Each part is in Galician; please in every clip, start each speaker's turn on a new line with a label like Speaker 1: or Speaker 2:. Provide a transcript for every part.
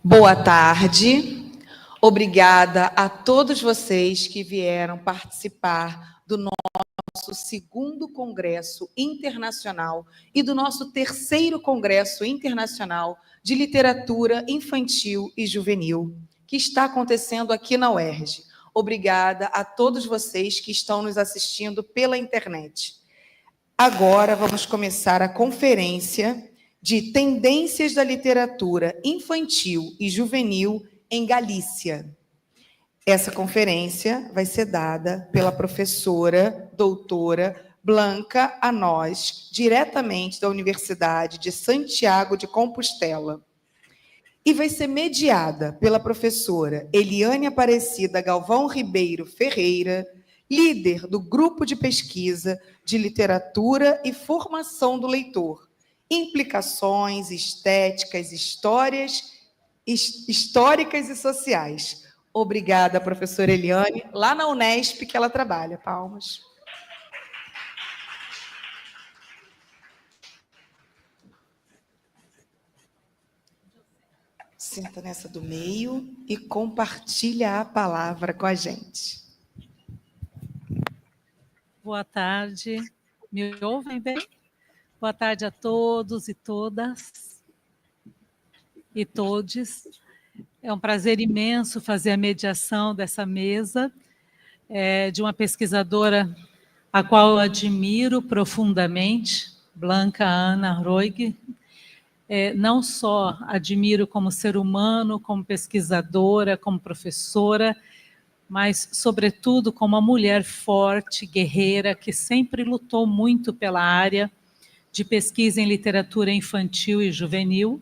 Speaker 1: Boa tarde. Obrigada a todos vocês que vieram participar do nosso segundo Congresso Internacional e do nosso terceiro Congresso Internacional de Literatura Infantil e Juvenil, que está acontecendo aqui na UERJ. Obrigada a todos vocês que estão nos assistindo pela internet. Agora vamos começar a conferência de Tendências da Literatura Infantil e Juvenil em Galícia. Essa conferência vai ser dada pela professora doutora Blanca Anós, diretamente da Universidade de Santiago de Compostela. E vai ser mediada pela professora Eliane Aparecida Galvão Ribeiro Ferreira, líder do Grupo de Pesquisa de Literatura e Formação do Leitor, Implicações Estéticas, Históricas e Sociais. Obrigada, professora Eliane, lá na Unesp que ela trabalha. Palmas. Senta nessa do meio e compartilha a palavra com a gente.
Speaker 2: Boa tarde. Me ouvem bem? Boa tarde a todos e todas e todes. É um prazer imenso fazer a mediação dessa mesa, de uma pesquisadora a qual eu admiro profundamente, Blanca Ana Roig. Não só admiro como ser humano, como pesquisadora, como professora, mas, sobretudo, como uma mulher forte, guerreira, que sempre lutou muito pela área de pesquisa em literatura infantil e juvenil,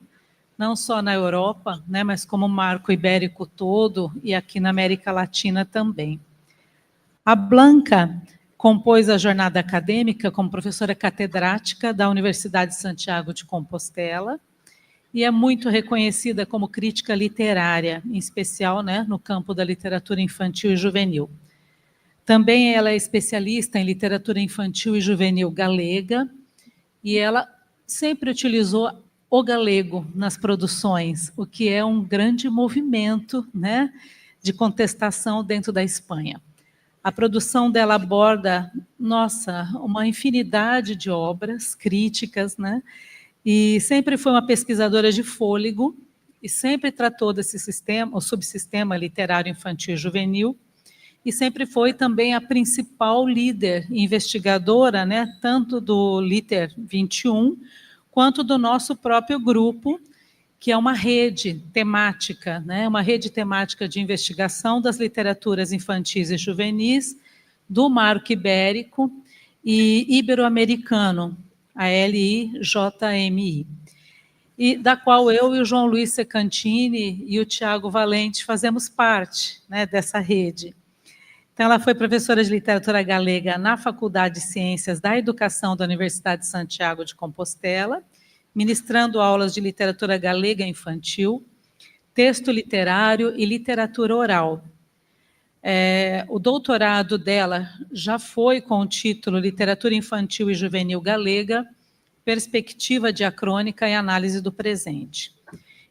Speaker 2: não só na Europa, né, mas como marco ibérico todo e aqui na América Latina também. A Blanca compôs a jornada acadêmica como professora catedrática da Universidade de Santiago de Compostela e é muito reconhecida como crítica literária, em especial, né, no campo da literatura infantil e juvenil. Também ela é especialista em literatura infantil e juvenil galega e ela sempre utilizou o galego nas produções, o que é um grande movimento, né, de contestação dentro da Espanha. A produção dela aborda, uma infinidade de obras críticas, né, e sempre foi uma pesquisadora de fôlego e sempre tratou desse sistema, o subsistema literário infantil e juvenil, e sempre foi também a principal líder investigadora, né, tanto do Liter 21, quanto do nosso próprio grupo, que é uma rede temática, né, uma rede temática de investigação das literaturas infantis e juvenis do Marco Ibérico e Ibero-Americano, a LIJMI, e da qual eu e o João Luiz Secantini e o Tiago Valente fazemos parte, né, dessa rede. Então, ela foi professora de literatura galega na Faculdade de Ciências da Educação da Universidade de Santiago de Compostela, ministrando aulas de literatura galega infantil, texto literário e literatura oral. O doutorado dela já foi com o título Literatura Infantil e Juvenil Galega, Perspectiva Diacrônica e Análise do Presente.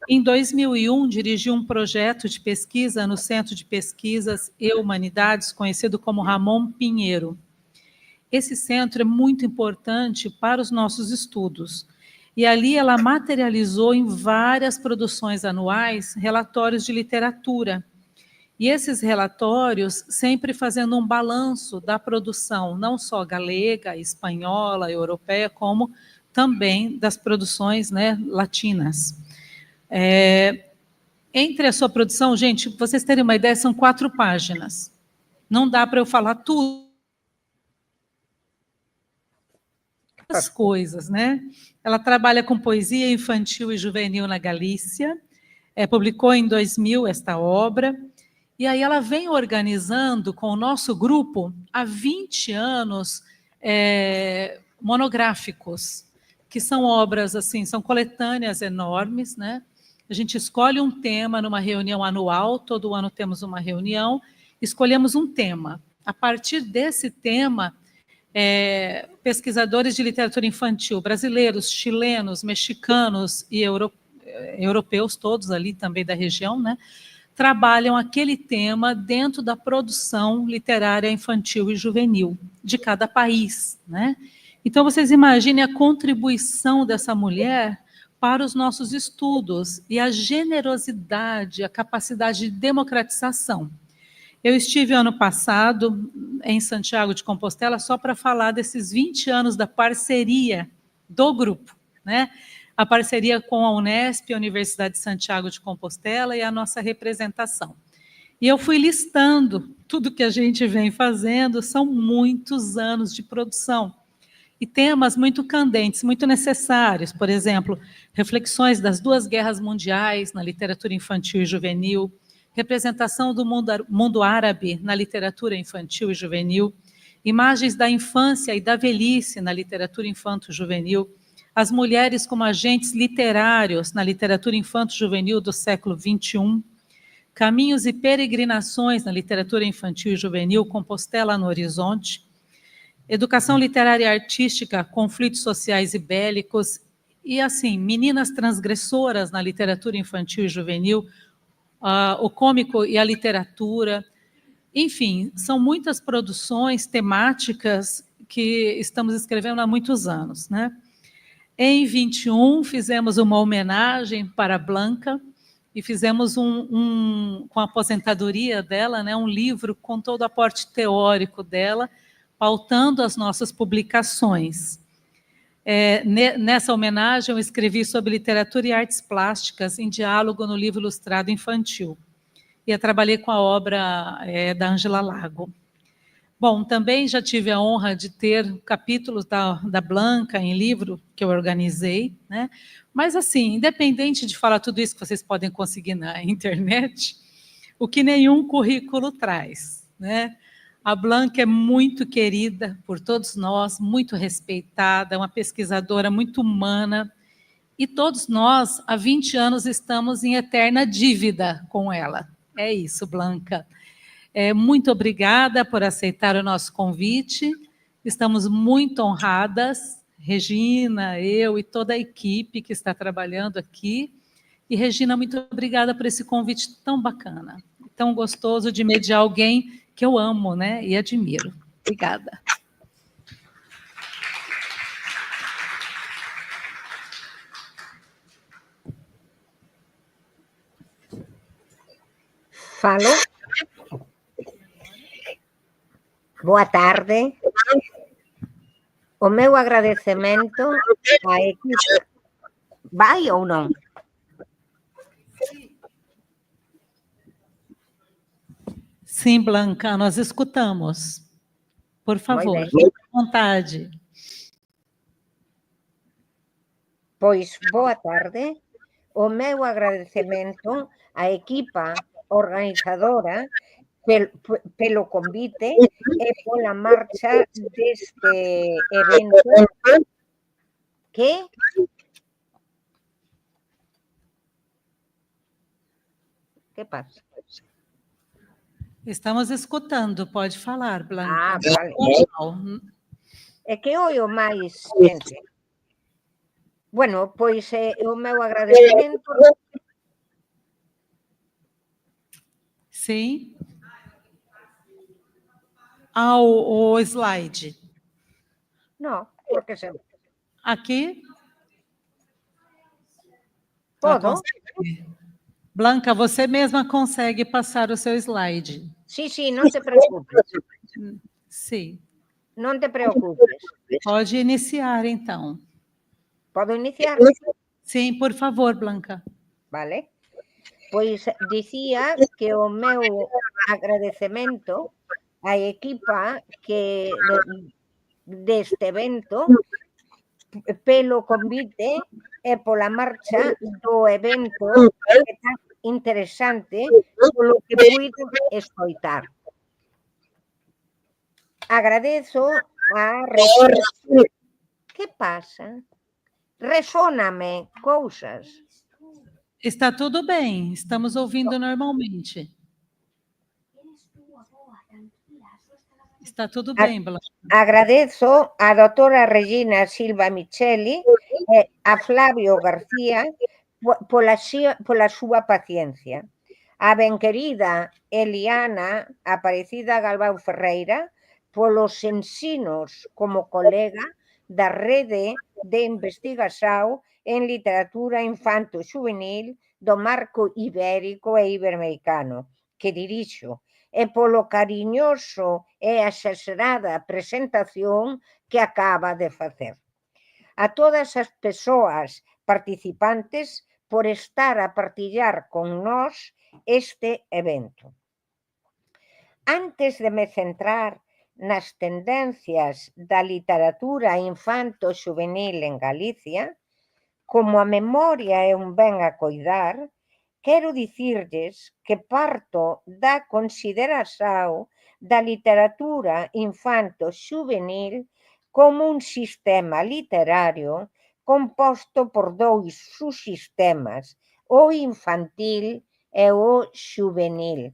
Speaker 2: Em 2001, dirigiu um projeto de pesquisa no Centro de Pesquisas e Humanidades, conhecido como Ramon Pinheiro. Esse centro é muito importante para os nossos estudos, e ali ela materializou em várias produções anuais relatórios de literatura, e esses relatórios sempre fazendo um balanço da produção, não só galega, espanhola, europeia, como também das produções, né, latinas. Entre a sua produção, gente, para vocês terem uma ideia, são 4 páginas. Não dá para eu falar tudo. As coisas, né? Ela trabalha com poesia infantil e juvenil na Galícia, publicou em 2000 esta obra, e aí ela vem organizando com o nosso grupo há 20 anos monográficos, que são obras, assim, são coletâneas enormes, né? A gente escolhe um tema numa reunião anual, todo ano temos uma reunião, escolhemos um tema. A partir desse tema, pesquisadores de literatura infantil brasileiros, chilenos, mexicanos e europeus todos ali também da região, né, trabalham aquele tema dentro da produção literária infantil e juvenil de cada país, né? Então, vocês imaginem a contribuição dessa mulher para os nossos estudos e a generosidade, a capacidade de democratização. Eu estive ano passado em Santiago de Compostela só para falar desses 20 anos da parceria do grupo, né? A parceria com a Unesp, a Universidade de Santiago de Compostela e a nossa representação. E eu fui listando tudo que a gente vem fazendo, são muitos anos de produção. E temas muito candentes, muito necessários, por exemplo, reflexões das 2 guerras mundiais na literatura infantil e juvenil, representação do mundo árabe na literatura infantil e juvenil, imagens da infância e da velhice na literatura infanto-juvenil, as mulheres como agentes literários na literatura infanto-juvenil do século XXI, caminhos e peregrinações na literatura infantil e juvenil, Compostela no Horizonte, educação literária e artística, conflitos sociais e bélicos, e assim, meninas transgressoras na literatura infantil e juvenil, o cômico e a literatura, enfim, são muitas produções temáticas que estamos escrevendo há muitos anos, né? Em 21, fizemos uma homenagem para Blanca e fizemos com a aposentadoria dela, né, um livro com todo o aporte teórico dela, pautando as nossas publicações. Nessa homenagem, eu escrevi sobre literatura e artes plásticas em diálogo no livro ilustrado infantil. E eu trabalhei com a obra da Ângela Lago. Bom, também já tive a honra de ter capítulos da Blanca em livro que eu organizei, né? Mas, assim, independente de falar tudo isso que vocês podem conseguir na internet, o que nenhum currículo traz, né? A Blanca é muito querida por todos nós, muito respeitada, uma pesquisadora muito humana, e todos nós, há 20 anos, estamos em eterna dívida com ela. É isso, Blanca. Muito obrigada por aceitar o nosso convite. Estamos muito honradas, Regina, eu e toda a equipe que está trabalhando aqui. E, Regina, muito obrigada por esse convite tão bacana, tão gostoso de mediar alguém que eu amo, né, e admiro. Obrigada.
Speaker 3: Falo. Boa tarde. O meu agradecimento à equipe. Vai ou não?
Speaker 2: Sim, Blanca, nós escutamos. Por favor, fique à vontade.
Speaker 3: Pois, boa tarde. O meu agradecimento à equipa organizadora pelo convite e pola marcha deste evento que pasa?
Speaker 2: Estamos escutando, pode falar, Blanca.
Speaker 3: Ah, vale. É que oio máis xente. Bueno, pois o meu agradecemento.
Speaker 2: Sim. O slide.
Speaker 3: Não, porque se...
Speaker 2: Aqui?
Speaker 3: Podo?
Speaker 2: Blanca, você mesma consegue passar o seu slide.
Speaker 3: Sim, não te preocupes.
Speaker 2: Sim.
Speaker 3: Não te preocupes.
Speaker 2: Pode iniciar, então.
Speaker 3: Podo iniciar?
Speaker 2: Sim, por favor, Blanca.
Speaker 3: Vale. Pois dicía que o meu agradecemento á equipa que deste evento pelo convite e pola marcha do evento que tan interesante polo que puido escoitar. Agradezo a resona. Que pasa? Resóname cousas.
Speaker 2: Está tudo bem, estamos ouvindo normalmente. Está tudo bem, Blanca.
Speaker 3: Agradezo a doutora Regina Silva Micheli e a Flavio García pola súa paciencia. A ben querida Eliana Aparecida Galvão Ferreira, polos ensinos como colega da Rede de Investigación en Literatura Infanto-Xuvenil do Marco Ibérico e Iberoamericano, que dirixo, e polo cariñoso e exagerada presentación que acaba de facer. A todas as persoas participantes por estar a partillar con nós este evento. Antes de me centrar nas tendencias da literatura infanto-xuvenil en Galicia, como a memoria é un ben a coidar, quero dicirlles que parto da consideración da literatura infanto-xuvenil como un sistema literario composto por dous subsistemas, o infantil e o xuvenil,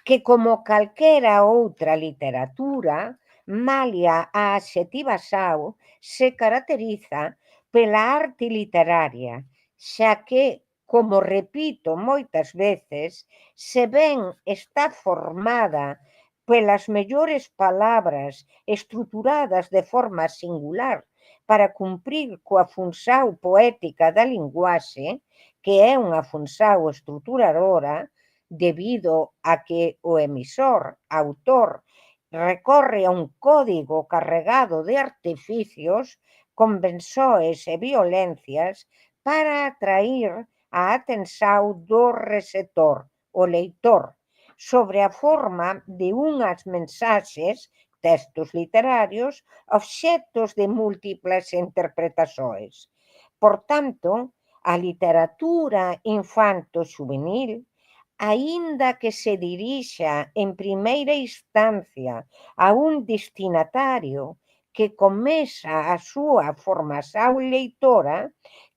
Speaker 3: que como calquera outra literatura, malia a adxetivación, se caracteriza pela arte literaria, xa que, como repito moitas veces, se ben está formada pelas mellores palabras estruturadas de forma singular para cumprir coa función poética da linguaxe, que é unha función estruturadora, debido a que o emisor, autor, recorre a un código carregado de artificios, convenções e violencias para atrair a atención do receptor, o leitor, sobre a forma de unhas mensaxes, textos literarios, obxectos de múltiples interpretações. Por tanto, a literatura infanto-xuvenil, aínda que se dirixa en primeira instancia a un destinatario que comeza a súa formación lectora,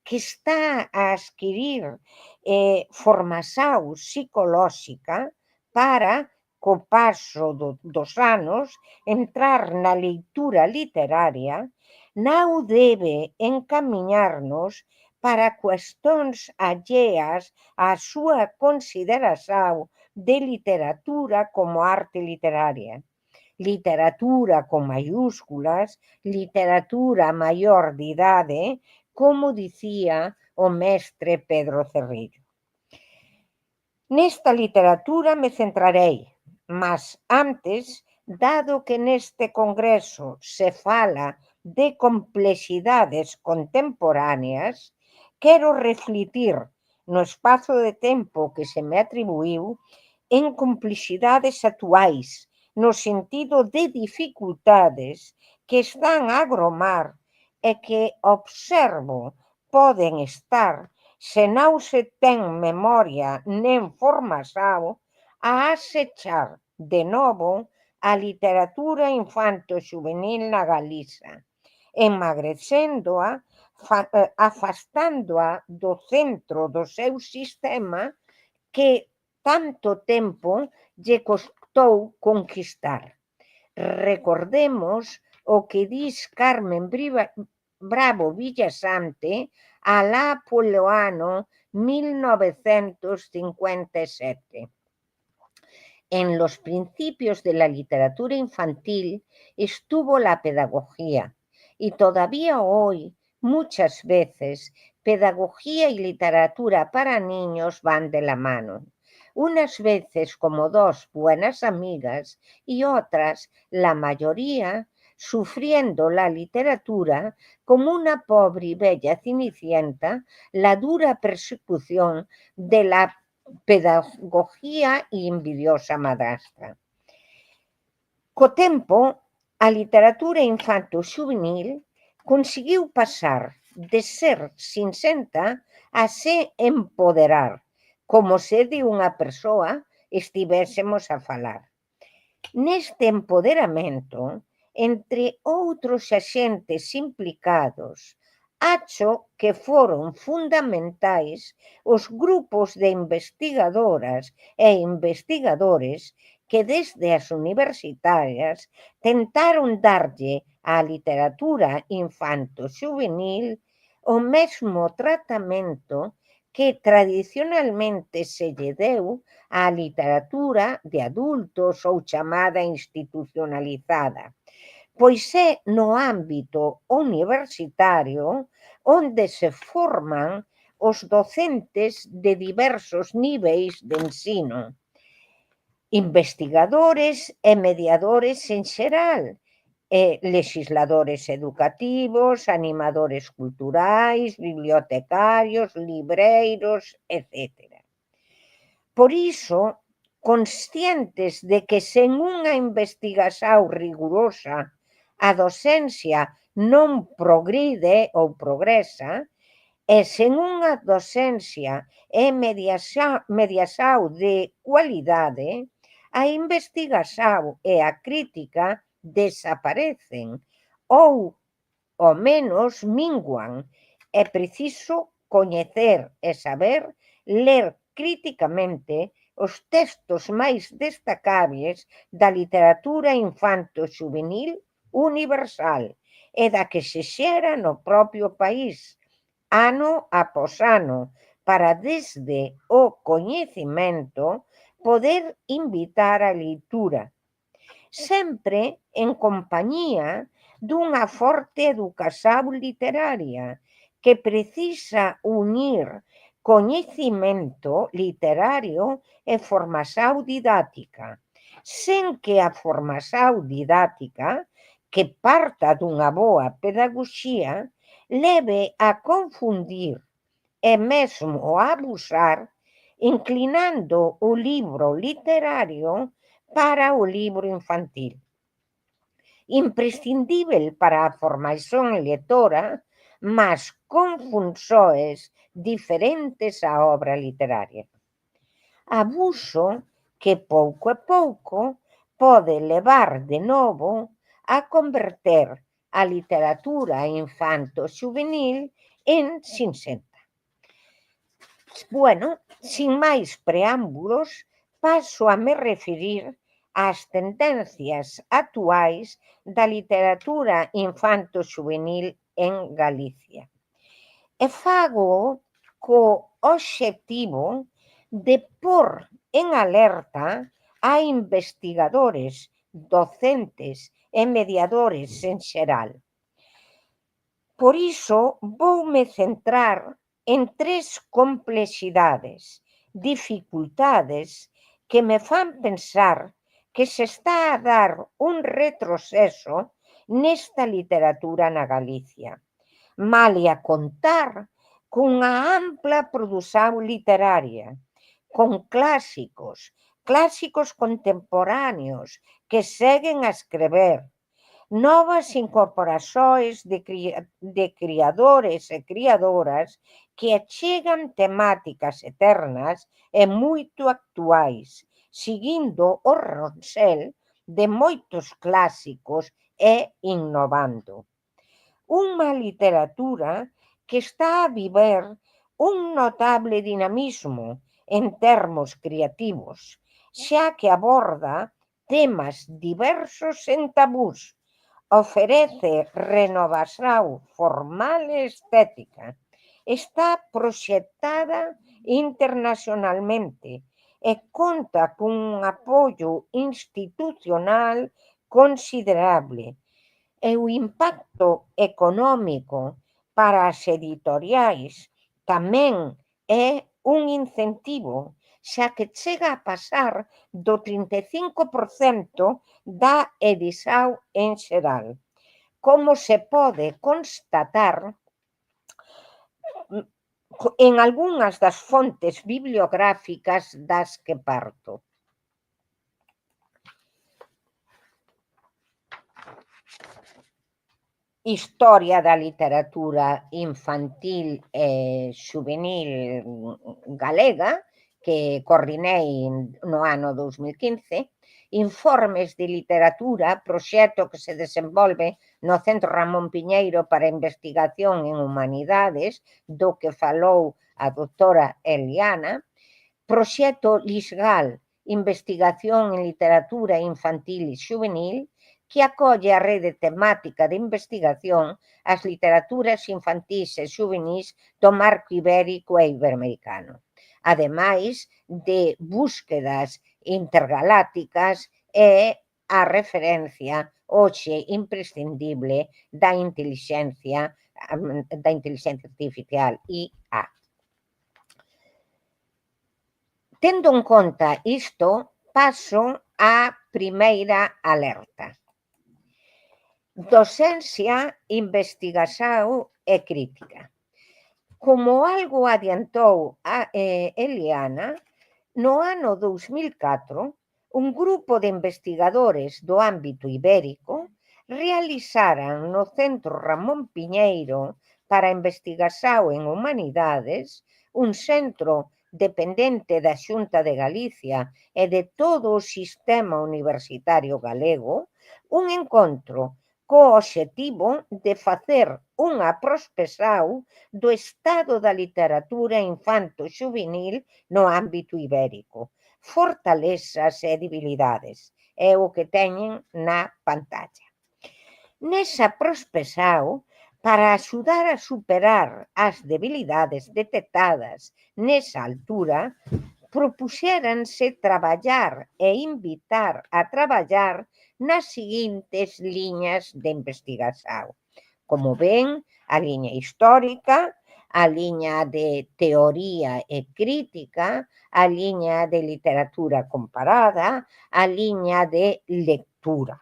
Speaker 3: que está a adquirir formación psicolóxica para, co paso dos anos, entrar na leitura literaria, non debe encamiñarnos para cuestións alleas á súa consideración de literatura como arte literaria. Literatura con mayúsculas, literatura maior de idade, como dicía o mestre Pedro Cerrillo. Nesta literatura me centrarei, mas antes, dado que neste congreso se fala de complexidades contemporáneas, quero refletir no espazo de tempo que se me atribuiu en complexidades actuais, no sentido de dificultades que están a agromar e que observo poden estar, se non se ten memoria nen formación, a asechar de novo a literatura infanto-xuvenil na Galiza, emagrecéndoa, afastándoa do centro do seu sistema que tanto tempo lle costou conquistar. Recordemos o que dis Carmen Bravo Villasante alá polo ano 1957. En los principios de la literatura infantil estuvo la pedagogía, y todavía hoy, muchas veces, pedagogía y literatura para niños van de la mano. Unas veces como dos buenas amigas y otras, la mayoría, sufriendo la literatura como una pobre y bella cenicienta, la dura persecución de la pedagogía e envidiosa madrastra. Co tempo, a literatura infanto-xuvenil conseguiu pasar de ser sinxenta a se empoderar, como se de unha persoa estivésemos a falar. Neste empoderamento, entre outros axentes implicados, acho que foron fundamentais os grupos de investigadoras e investigadores que desde as universitarias tentaron darlle á literatura infanto-xuvenil o mesmo tratamento que tradicionalmente se lle deu á literatura de adultos ou chamada institucionalizada, pois é no ámbito universitario onde se forman os docentes de diversos niveis de ensino, investigadores e mediadores en xeral, legisladores educativos, animadores culturais, bibliotecarios, libreiros, etc. Por iso, conscientes de que sen unha investigación rigurosa a docencia non progride ou progresa, e sen unha docencia e mediación de cualidade, a investigación e a crítica desaparecen ou, ao menos, minguan. É preciso coñecer e saber ler criticamente os textos máis destacables da literatura infanto-xuvenil universal e da que se xera no propio país, ano após ano, para desde o coñecemento poder invitar a leitura, sempre en compañía dunha forte educación literaria que precisa unir coñecemento literario e formación didáctica, sen que a formación didáctica, que parta dunha boa pedagoxía, leve a confundir e mesmo a abusar, inclinando o libro literario para o libro infantil. Imprescindível para a formación lectora, mas con funções diferentes á obra literaria. Abuso que pouco a pouco pode levar de novo a converter a literatura infanto-xuvenil en sinsenta. Bueno, sin máis preámbulos, paso a me referir ás tendencias actuais da literatura infanto-xuvenil en Galicia. E fago co obxectivo de pôr en alerta a investigadores, docentes e mediadores en xeral. Por iso, voume centrar en tres complexidades, dificultades que me fan pensar que se está a dar un retroceso nesta literatura na Galicia, malia contar cunha ampla produción literaria, con clásicos contemporáneos que seguen a escrever, novas incorporações de criadores e criadoras que achegan temáticas eternas e moito actuais, seguindo o ronsel de moitos clásicos e innovando. Unha literatura que está a viver un notable dinamismo en termos creativos, xa que aborda temas diversos en tabús, oferece renovación formal e estética, está proxectada internacionalmente e conta cun apoio institucional considerable, e o impacto económico para as editoriais tamén é un incentivo, xa que chega a pasar do 35% da edición en xeral, como se pode constatar en algunhas das fontes bibliográficas das que parto. Historia da literatura infantil e xuvenil galega, que coordinei no ano 2015, Informes de literatura, proxecto que se desenvolve no Centro Ramón Piñeiro para Investigación en Humanidades, do que falou a doutora Eliana, proxecto Lisgal, Investigación en literatura infantil e xuvenil, que acolle a rede temática de investigación as literaturas infantís e xuvenís do marco ibérico e iberoamericano, ademais de búsquedas intergalácticas e a referencia hoxe imprescindible da inteligencia artificial, IA. Tendo en conta isto, paso á primeira alerta. Docencia, investigación e crítica. Como algo adiantou a Eliana, no ano 2004, un grupo de investigadores do ámbito ibérico realizaran no Centro Ramón Piñeiro para a Investigación en Humanidades, un centro dependente da Xunta de Galicia e de todo o sistema universitario galego, un encontro co obxectivo de facer unha prospección do estado da literatura infanto-xuvenil no ámbito ibérico, fortalezas e debilidades, é o que teñen na pantalla. Nesa prospección, para axudar a superar as debilidades detectadas nesa altura, propuxéranse traballar e invitar a traballar nas seguintes liñas de investigación. Como ven, a liña histórica, a liña de teoría e crítica, a liña de literatura comparada, a liña de lectura.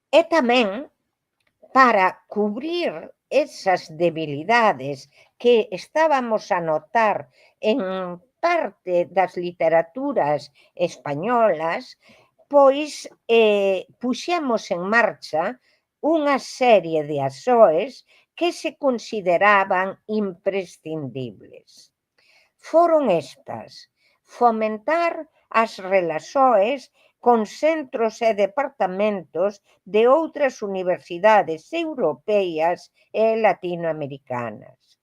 Speaker 3: E tamén para cubrir esas debilidades que estábamos a notar en parte das literaturas españolas, pois puxemos en marcha unha serie de ASOEs que se consideraban imprescindibles. Foron estas: fomentar as relaxoes con centros e departamentos de outras universidades europeas e latinoamericanas.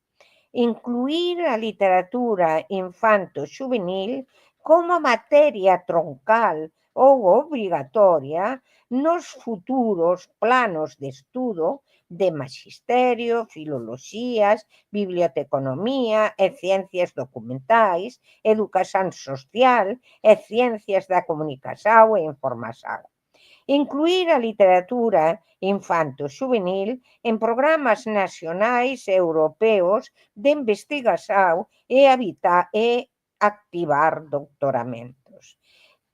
Speaker 3: Incluir a literatura infanto-xuvenil como materia troncal ou obrigatoria nos futuros planos de estudo de maxisterio, filoloxías, biblioteconomía e ciencias documentais, educación social e ciencias da comunicación e información. Incluir a literatura infanto-xuvenil en programas nacionais e europeos de investigación e activar doutoramentos.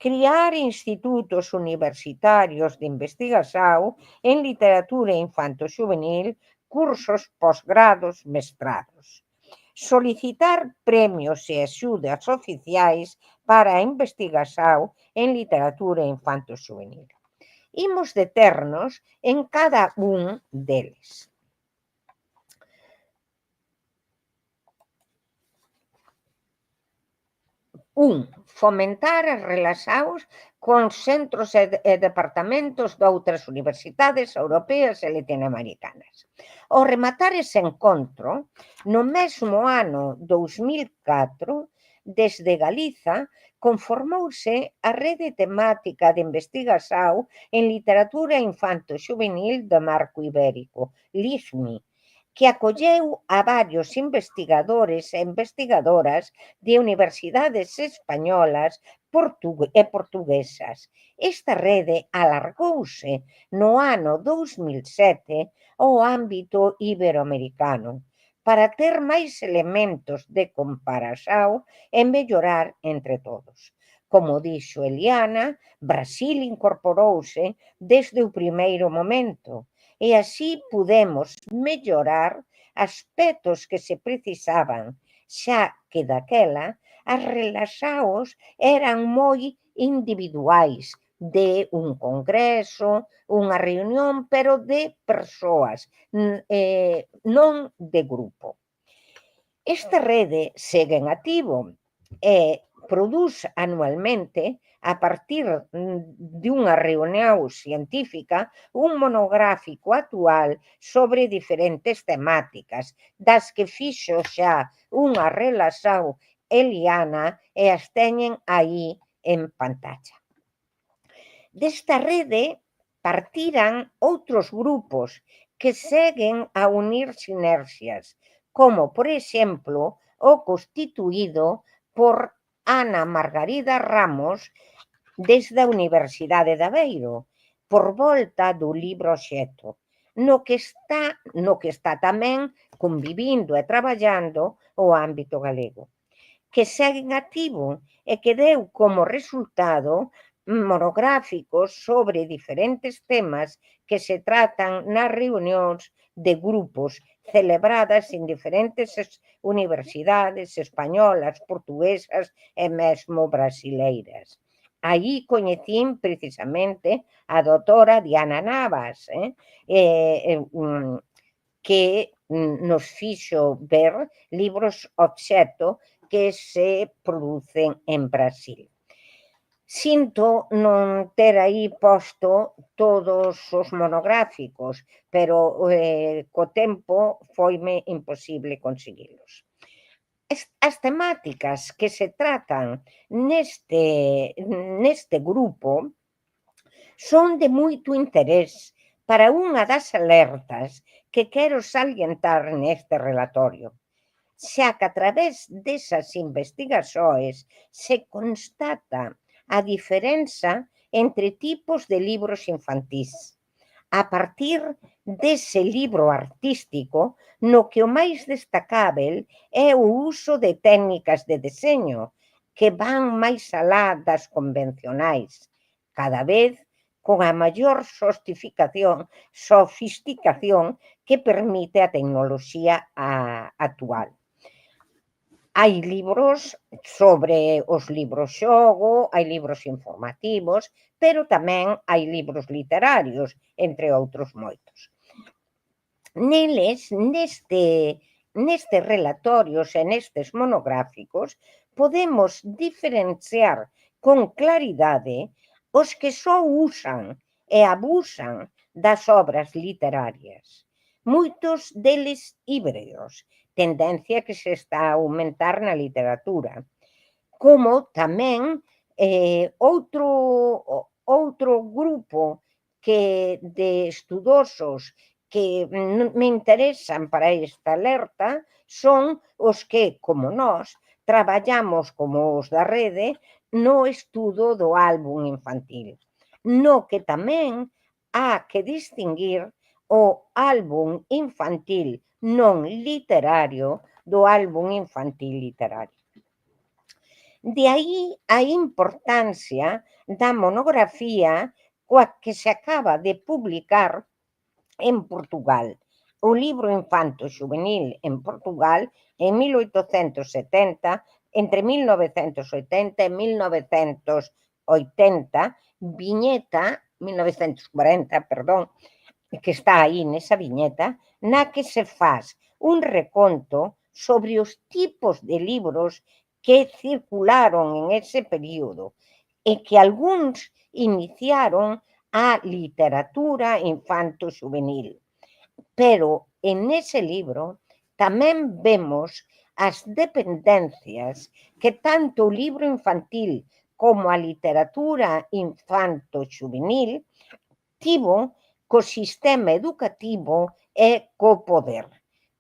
Speaker 3: Criar institutos universitarios de investigación en literatura infanto-xuvenil, cursos posgrados, mestrados. Solicitar premios e axudas oficiais para a investigación en literatura infanto-xuvenil. Imos deternos en cada un deles. Fomentar as relacións con centros e departamentos de outras universidades europeas e latinoamericanas. Ao rematar ese encontro, no mesmo ano 2004, desde Galiza, conformouse a Rede Temática de Investigación en Literatura Infanto-Xuvenil do Marco Ibérico, LIFMI, que acolleu a varios investigadores e investigadoras de universidades españolas e portuguesas. Esta rede alargouse no ano 2007 ao ámbito iberoamericano para ter máis elementos de comparación e mellorar entre todos. Como dixo Eliana, Brasil incorporouse desde o primeiro momento, e así pudemos mellorar aspectos que se precisaban, xa que daquela as relacións eran moi individuais, de un congreso, unha reunión, pero de persoas, non de grupo. Esta rede segue en activo e produz anualmente, a partir dunha reunión científica, un monográfico actual sobre diferentes temáticas, das que fixo xa unha relación Eliana e as teñen aí en pantalla. Desta rede partiran outros grupos que seguen a unir sinerxias, como, por exemplo, o constituído por Ana Margarida Ramos desde a Universidade de Aveiro, por volta do libro Xeto, no que está tamén convivindo e traballando o ámbito galego, que segue en activo e que deu como resultado monográficos sobre diferentes temas que se tratan nas reunións de grupos celebradas en diferentes universidades españolas, portuguesas e mesmo brasileiras. Aí coñecín precisamente a doutora Diana Navas, que nos fixo ver libros obxecto que se producen en Brasil. Sinto non ter aí posto todos os monográficos, pero co tempo foime imposible conseguilos. As temáticas que se tratan neste grupo son de moito interés para unha das alertas que quero salientar neste relatorio, xa que a través desas investigações se constata a diferenza entre tipos de libros infantís, a partir dese libro artístico no que o máis destacável é o uso de técnicas de deseño que van máis alá das convencionais, cada vez con a maior sofisticación que permite a tecnoloxía actual. Hai libros sobre os libros xogo, hai libros informativos, pero tamén hai libros literarios, entre outros moitos. Neles, nestes relatorios e nestes monográficos, podemos diferenciar con claridade os que só usan e abusan das obras literarias, moitos deles híbridos, tendencia que se está a aumentar na literatura, como tamén outro grupo de estudosos que me interesan para esta alerta son os que, como nós, traballamos como os da rede no estudo do álbum infantil, no que tamén há que distinguir o álbum infantil non literario do álbum infantil literario. De aí a importancia da monografía coa que se acaba de publicar en Portugal, o libro infanto xuvenil en Portugal en 1870, entre 1980 e 1980, viñeta, 1940, perdón, que está aí nesa viñeta, na que se faz un reconto sobre os tipos de libros que circularon en ese período e que algúns iniciaron a literatura infanto-xuvenil. Pero en ese libro tamén vemos as dependencias que tanto o libro infantil como a literatura infanto-xuvenil tivo co sistema educativo e co poder,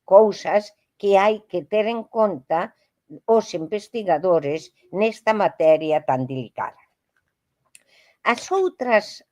Speaker 3: cousas que hai que ter en conta os investigadores nesta materia tan delicada. As outras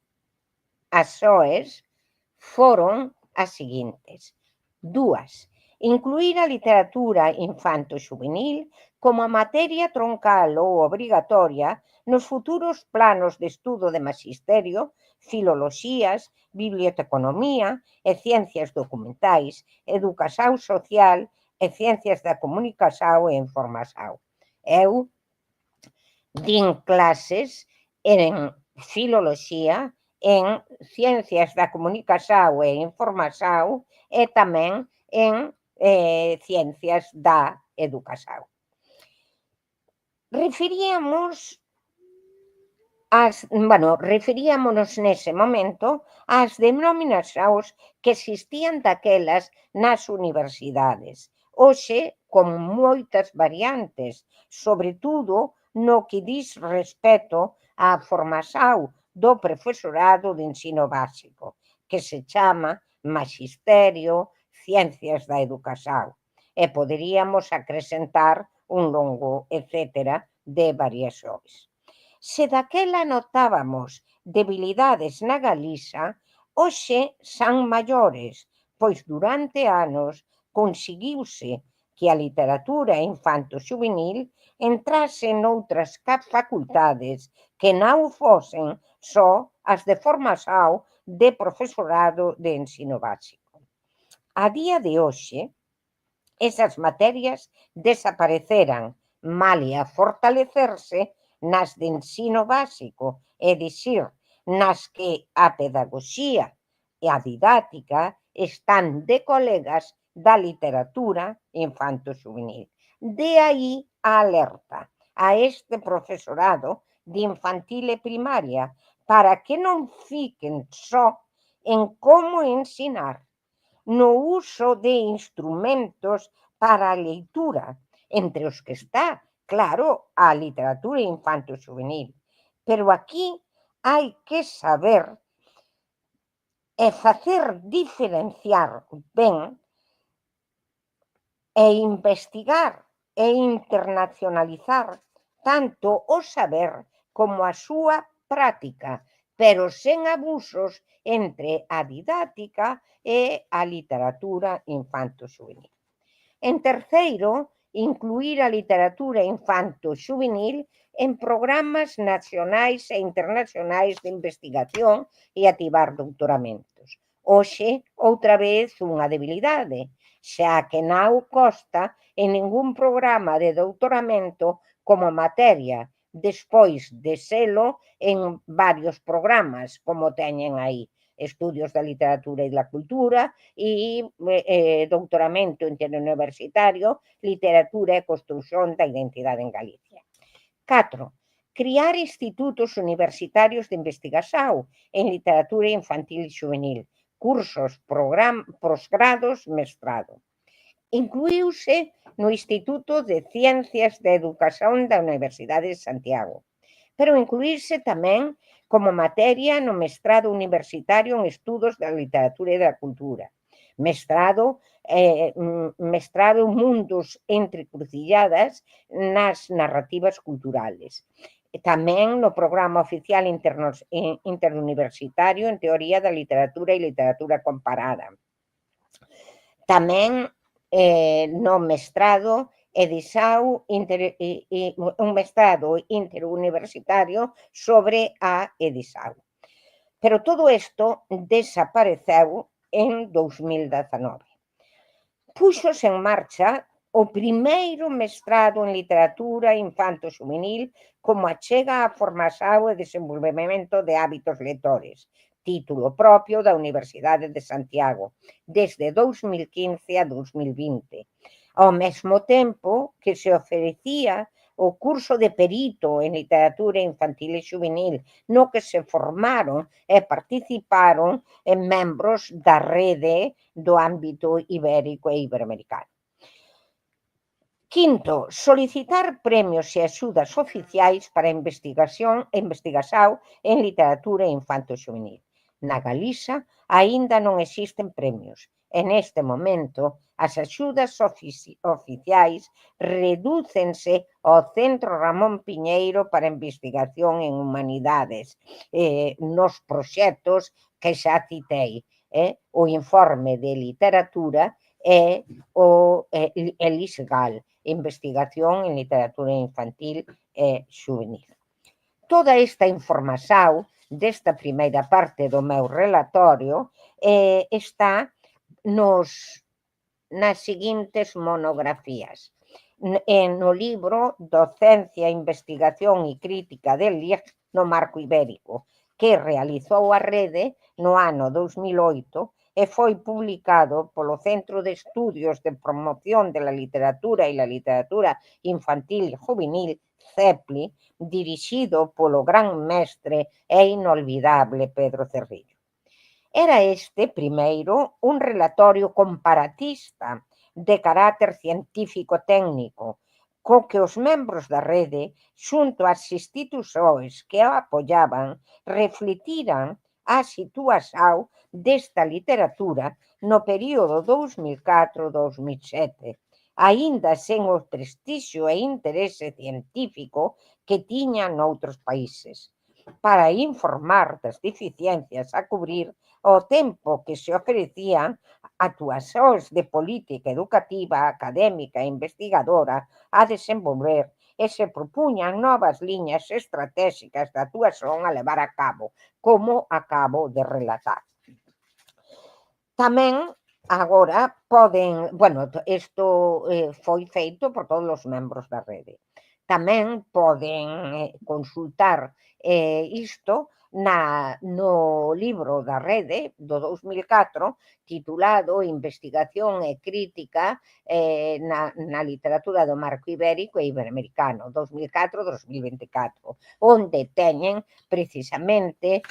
Speaker 3: ASOEs foron as seguintes: dúas, incluir a literatura infanto-xuvenil como a materia troncal ou obrigatoria nos futuros planos de estudo de maxisterio, filoloxías, biblioteconomía e ciencias documentais, educación social e ciencias da comunicación e información. Eu din clases en filoloxía, en ciencias da comunicación e información e tamén en ciencias da educación. Referíamonos nese momento ás denominacións que existían daquelas nas universidades, hoxe con moitas variantes, sobre todo no que dis respecto á formación do profesorado de ensino básico, que se chama Maxisterio, Ciencias da Educación, e poderíamos acrescentar un longo etcétera de variacións. Se daquela notábamos debilidades na Galiza, hoxe son maiores, pois durante anos conseguiuse que a literatura infanto-xuvenil entrase noutras facultades que non fosen só as de formación de profesorado de ensino básico. A día de hoxe, esas materias desapareceran, malia fortalecerse nas de ensino básico, é dicir, nas que a pedagogía e a didáctica están de colegas da literatura infanto-xuvenil. De aí a alerta a este profesorado de infantil e primaria para que non fiquen só en como ensinar, no uso de instrumentos para a leitura, entre os que está, claro, a literatura infanto-xuvenil. Pero aquí hai que saber e facer diferenciar ben e investigar e internacionalizar tanto o saber como a súa práctica, pero sen abusos entre a didáctica e a literatura infanto-xuvenil. En terceiro, incluir a literatura infanto-xuvenil en programas nacionais e internacionais de investigación e activar doutoramentos. Hoxe, outra vez, unha debilidade, xa que non consta en ningún programa de doutoramento como materia, despois de selo en varios programas, como teñen aí, estudios da literatura e da cultura e doutoramento interuniversitario, literatura e construción da identidade en Galicia. 4. Criar institutos universitarios de investigación en literatura infantil e xuvenil, cursos, posgrados, mestrado. Incluíuse no Instituto de Ciencias da Educación da Universidade de Santiago, pero incluírse tamén como materia no mestrado universitario en estudos da literatura e da cultura, mestrado mundos entrecrucilladas nas narrativas culturales. Tamén no programa oficial interuniversitario en teoría da literatura e literatura comparada. Tamén no mestrado un mestrado interuniversitario sobre a EDISAU. Pero todo isto desapareceu en 2019. Púxose en marcha o primeiro mestrado en literatura infanto-xuvenil como achega a formación e desenvolvemento de hábitos lectores, título propio da Universidade de Santiago, desde 2015 a 2020. Ao mesmo tempo que se ofrecía o curso de perito en literatura infantil e xuvenil, no que se formaron e participaron en membros da rede do ámbito ibérico e iberoamericano. Quinto, solicitar premios e axudas oficiais para investigación en literatura infanto-xuvenil. Na Galiza aínda non existen premios e neste momento as axudas oficiais redúcense ao Centro Ramón Piñeiro para Investigación en Humanidades, nos proxectos que xa citei, o informe de literatura e o LISGAL, Investigación en Literatura Infantil e Xuvenil. Toda esta información desta primeira parte do meu relatorio está nas seguintes monografías. No libro Docencia, Investigación e Crítica del LIG no Marco Ibérico, que realizou a rede no ano 2008 e foi publicado polo Centro de Estudios de Promoción de la Literatura e la Literatura Infantil e Juvenil, CEPLI, dirixido polo gran mestre e inolvidable Pedro Cerrillo. Era este, primeiro, un relatorio comparatista de carácter científico-técnico, co que os membros da rede, xunto ás institucións que a apoiaban, refletiran a situación desta literatura no período 2004-2007, aínda sen o prestixio e interese científico que tiñan noutros países, para informar das deficiencias a cubrir ao tempo que se ofrecían actuacións de política educativa, académica e investigadora a desenvolver e se propuñan novas liñas estratégicas de actuación a levar a cabo, como acabo de relatar. Tamén agora poden, isto foi feito por todos os membros da rede. Tamén poden consultar isto no libro da rede do 2004 titulado Investigación e Crítica na literatura do marco ibérico e iberoamericano 2004-2024, onde teñen precisamente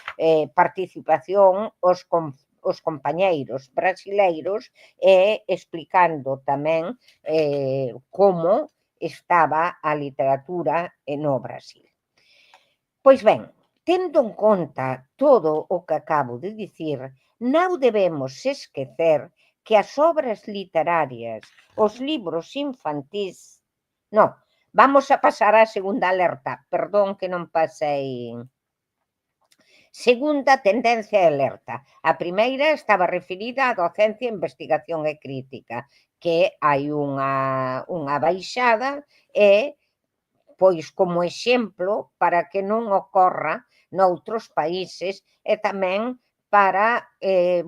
Speaker 3: participación os compañeiros brasileiros explicando tamén como estaba a literatura no Brasil. Pois ben, tendo en conta todo o que acabo de dicir, non debemos esquecer que as obras literarias, os libros infantís... Non, vamos a pasar á segunda alerta. Perdón que non pasei... Segunda tendencia e alerta. A primeira estaba referida á docencia, investigación e crítica, que hai unha baixada e pois como exemplo para que non ocorra noutros países e tamén para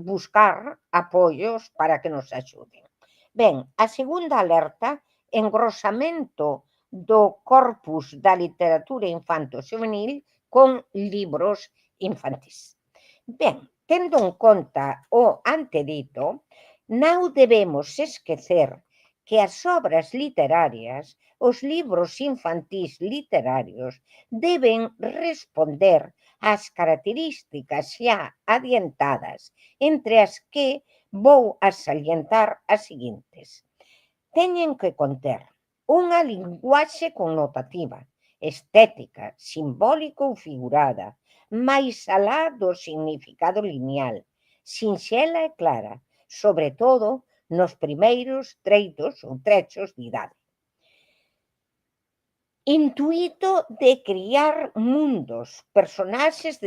Speaker 3: buscar apoios para que nos axuden. Ben, a segunda alerta, engrosamento do corpus da literatura infanto-xuvenil con libros infantís. Ben, tendo en conta o antedito, non debemos esquecer que as obras literarias, os libros infantís literarios, deben responder ás características xa adiantadas, entre as que vou a salientar as seguintes. Teñen que conter unha linguaxe connotativa, estética, simbólica ou figurada, máis alá do significado lineal, sinxela e clara, sobre todo nos primeiros trechos de idade. Intuito de criar mundos, personaxes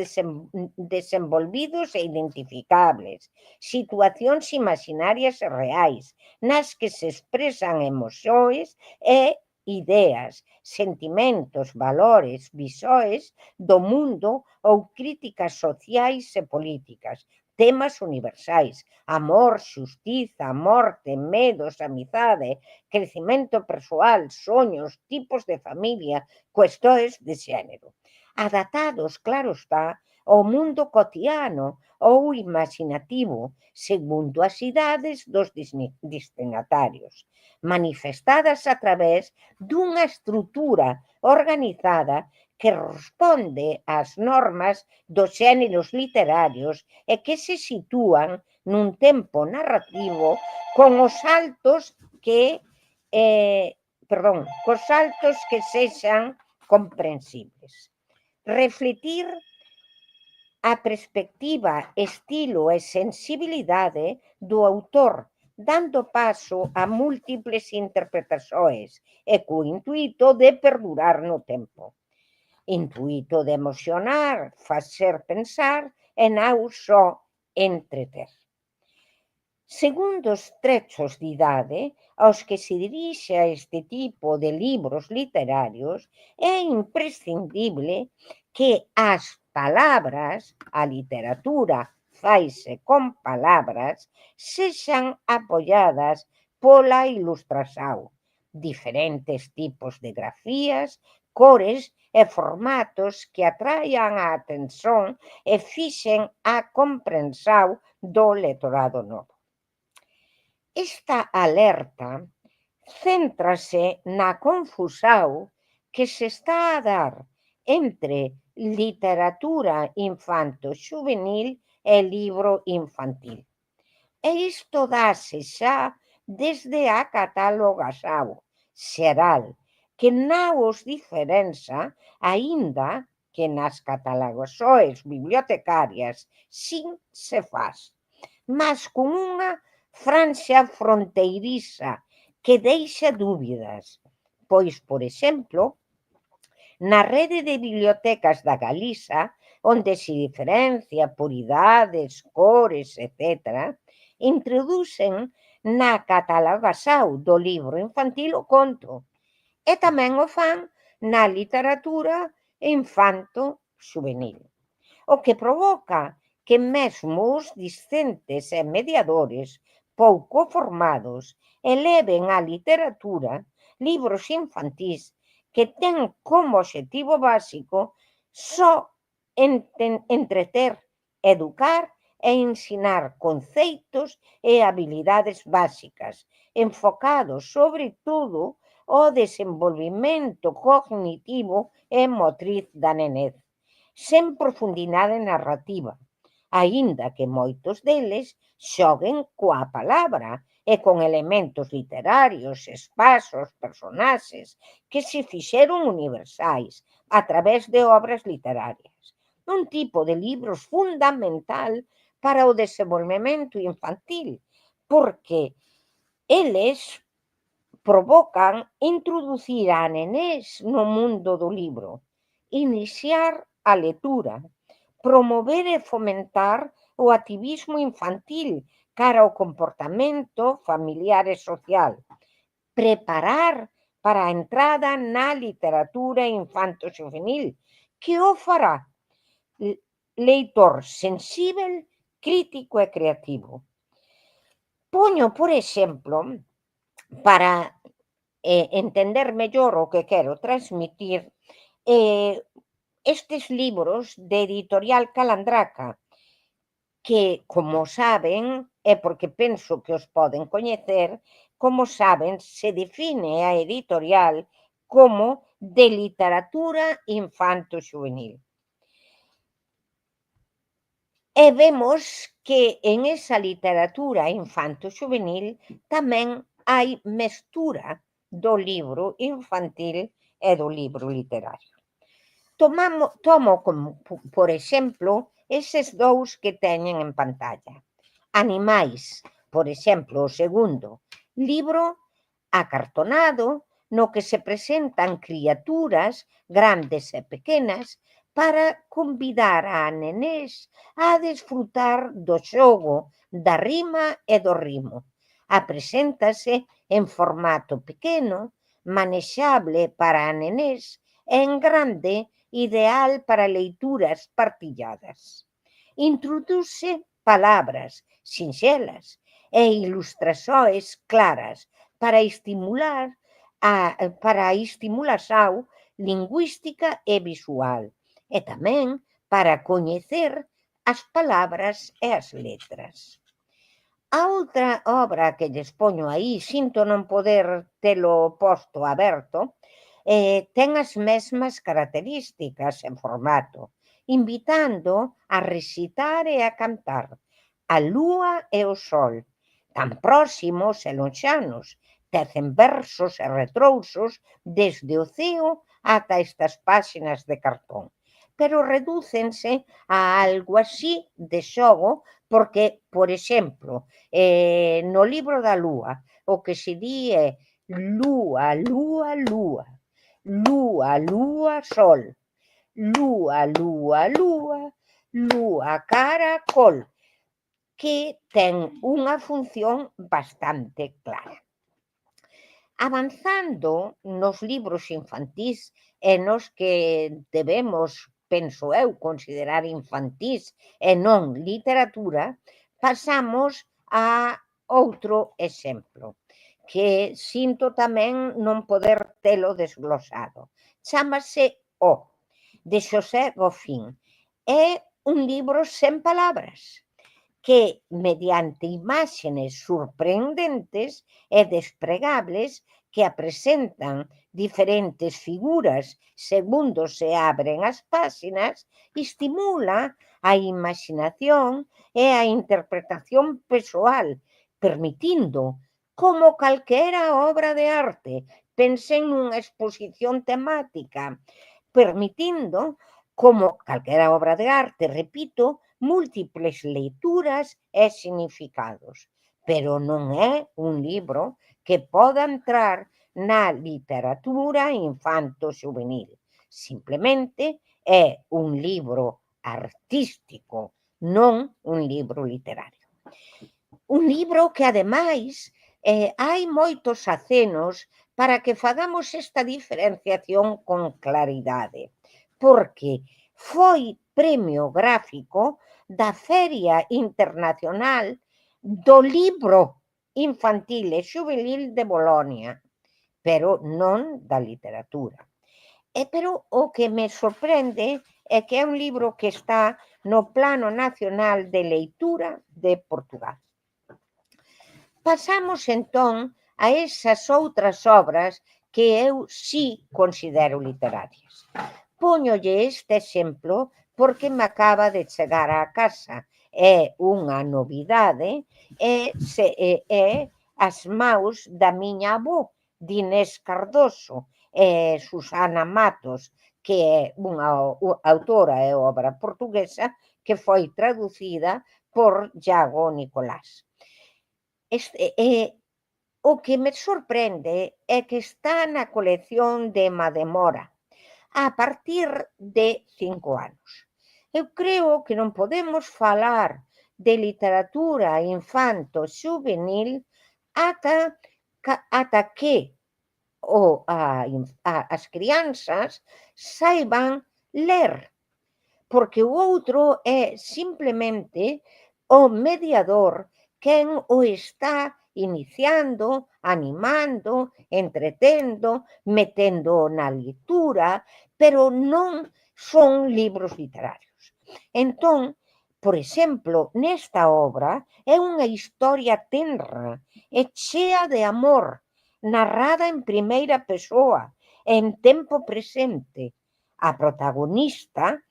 Speaker 3: desenvolvidos e identificables, situacións imaginarias e reais, nas que se expresan emocións e ideas, sentimentos, valores, visões do mundo ou críticas sociais e políticas, temas universais, amor, xustiza, morte, medos, amizade, crecimento persoal, soños, tipos de familia, cuestións de xénero. Adaptados, claro está, ao mundo cotidiano ou imaginativo, segundo as idades dos destinatarios, manifestadas a través dunha estrutura organizada que responde ás normas dos xéneros literarios e que se sitúan nun tempo narrativo con os saltos que sexan comprensibles. Refletir a perspectiva, estilo e sensibilidade do autor, dando paso a múltiples interpretacións e co intuito de perdurar no tempo. Intuito de emocionar, facer pensar e non só entreter. Segundo os trechos de idade aos que se dirixe a este tipo de libros literarios, é imprescindible que as palabras, a literatura faise con palabras, sexan apoiadas pola ilustración, diferentes tipos de grafías, cores e formatos que atraian a atención e fixen a comprensión do lectorado novo. Esta alerta céntrase na confusión que se está a dar entre literatura infanto-xuvenil e libro infantil. E isto dáse xa desde a catalogación xeral que non os diferenza, aínda que nas catalogações bibliotecarias sin se faz, mas con unha franxa fronteiriza que deixa dúbidas, pois, por exemplo, na rede de bibliotecas da Galiza, onde se diferencia por idades, cores, etc., introducen na catalogación do libro infantil o conto, e tamén o fan na literatura infanto-xuvenil, o que provoca que mesmo os discentes e mediadores pouco formados eleven á literatura libros infantís que ten como obxectivo básico só entreter, educar e ensinar conceitos e habilidades básicas, enfocados sobre todo ao desenvolvimento cognitivo e motriz da nenez, sen profundidade narrativa, aínda que moitos deles xoguen coa palabra e con elementos literarios, espazos, personaxes que se fixeron universais a través de obras literarias. Un tipo de libros fundamental para o desenvolvemento infantil, porque eles provocan introducir a nenés no mundo do libro, iniciar a lectura, promover e fomentar o activismo infantil cara ao comportamento familiar e social, preparar para a entrada na literatura infanto-xuvenil, que o fará leitor sensível, crítico e creativo. Poño, por exemplo, para entender mellor o que quero transmitir, estes libros de Editorial Calandraca, que, como saben, é porque penso que os poden coñecer, como saben, se define a editorial como de literatura infanto-xuvenil. E vemos que en esa literatura infanto-xuvenil tamén hai mestura do libro infantil e do libro literario. Tomo como, por exemplo, eses dous que teñen en pantalla. Animais, por exemplo, o segundo, libro acartonado no que se presentan criaturas grandes e pequenas para convidar a nenés a desfrutar do xogo, da rima e do rimo. Apreséntase en formato pequeno, manexable para a nenés, e en grande, ideal para leituras partilladas. Introduce palabras sinxelas e ilustrações claras para a estimulación lingüística e visual, e tamén para coñecer as palabras e as letras. A outra obra que lles poño aí, sinto non poder telo posto aberto, ten as mesmas características en formato, invitando a recitar e a cantar a lúa e o sol, tan próximos e lonxanos, tecen versos e retrousos desde o ceo ata estas páxinas de cartón, pero redúcense a algo así de xogo porque, por exemplo, no libro da lúa, o que se di é lúa, lúa, lúa, lúa, lúa, sol, lúa, lúa, lúa, lúa, caracol, que ten unha función bastante clara. Avanzando nos libros infantís e nos que debemos, penso eu, considerar infantís e non literatura, pasamos a outro exemplo, que sinto tamén non poder telo desglosado. Chámase O, de Xosé Gofín. É un libro sen palabras, que, mediante imágenes sorprendentes e despregables que apresentan diferentes figuras segundo se abren as páxinas, estimula a imaginación e a interpretación persoal, permitindo, como calquera obra de arte, pensei nunha exposición temática, permitindo, como calquera obra de arte, repito, múltiples leituras e significados. Pero non é un libro que poda entrar na literatura infanto-xuvenil. Simplemente é un libro artístico, non un libro literario. Un libro que, ademais, hai moitos acenos para que fagamos esta diferenciación con claridade, porque foi premio gráfico da Feria Internacional do Libro Infantil e Xuvenil de Bolonia, pero non da literatura. Pero o que me sorprende é que é un libro que está no Plano Nacional de Leitura de Portugal. Pasamos entón a esas outras obras que eu sí considero literarias. Póñolle este exemplo porque me acaba de chegar á casa. É unha novidade e é As maus da miña avó, de Inés Cardoso, e Susana Matos, que é unha autora e obra portuguesa que foi traducida por Iago Nicolás. O que me sorprende é que está na colección de Mademora a partir de 5 anos. Eu creo que non podemos falar de literatura infanto-xuvenil ata que as crianzas saiban ler, porque o outro é simplemente o mediador quen o está iniciando, animando, entretendo, metendo na lectura, pero non son libros literarios. Entón, por exemplo, nesta obra é unha historia tenra e chea de amor, narrada en primeira persoa, en tempo presente. A protagonista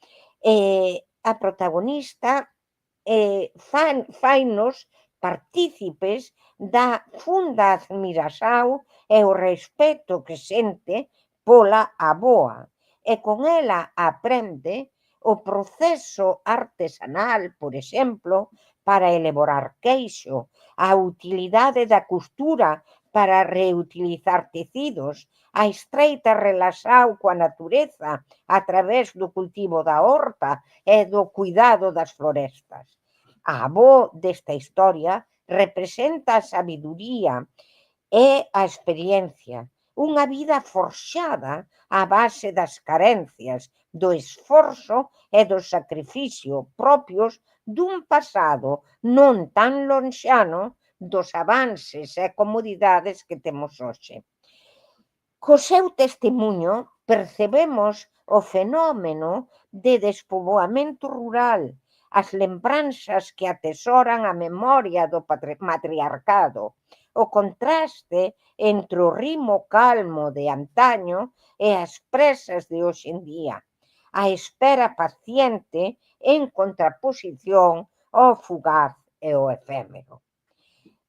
Speaker 3: fainos partícipes da funda admiración e o respeto que sente pola avoa, e con ela aprende o proceso artesanal, por exemplo, para elaborar queixo, a utilidade da costura para reutilizar tecidos, a estreita relación coa natureza a través do cultivo da horta e do cuidado das florestas. A avó desta historia representa a sabiduría e a experiencia, unha vida forxada á base das carencias, do esforzo e do sacrificio propios dun pasado non tan lonxano dos avances e comodidades que temos hoxe. Co seu testemuño percebemos o fenómeno de despoboamento rural, as lembranzas que atesoran a memoria do matriarcado, o contraste entre o ritmo calmo de antaño e as presas de hoxe en día, a espera paciente en contraposición ao fugaz e ao efémero.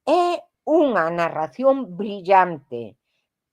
Speaker 3: É unha narración brillante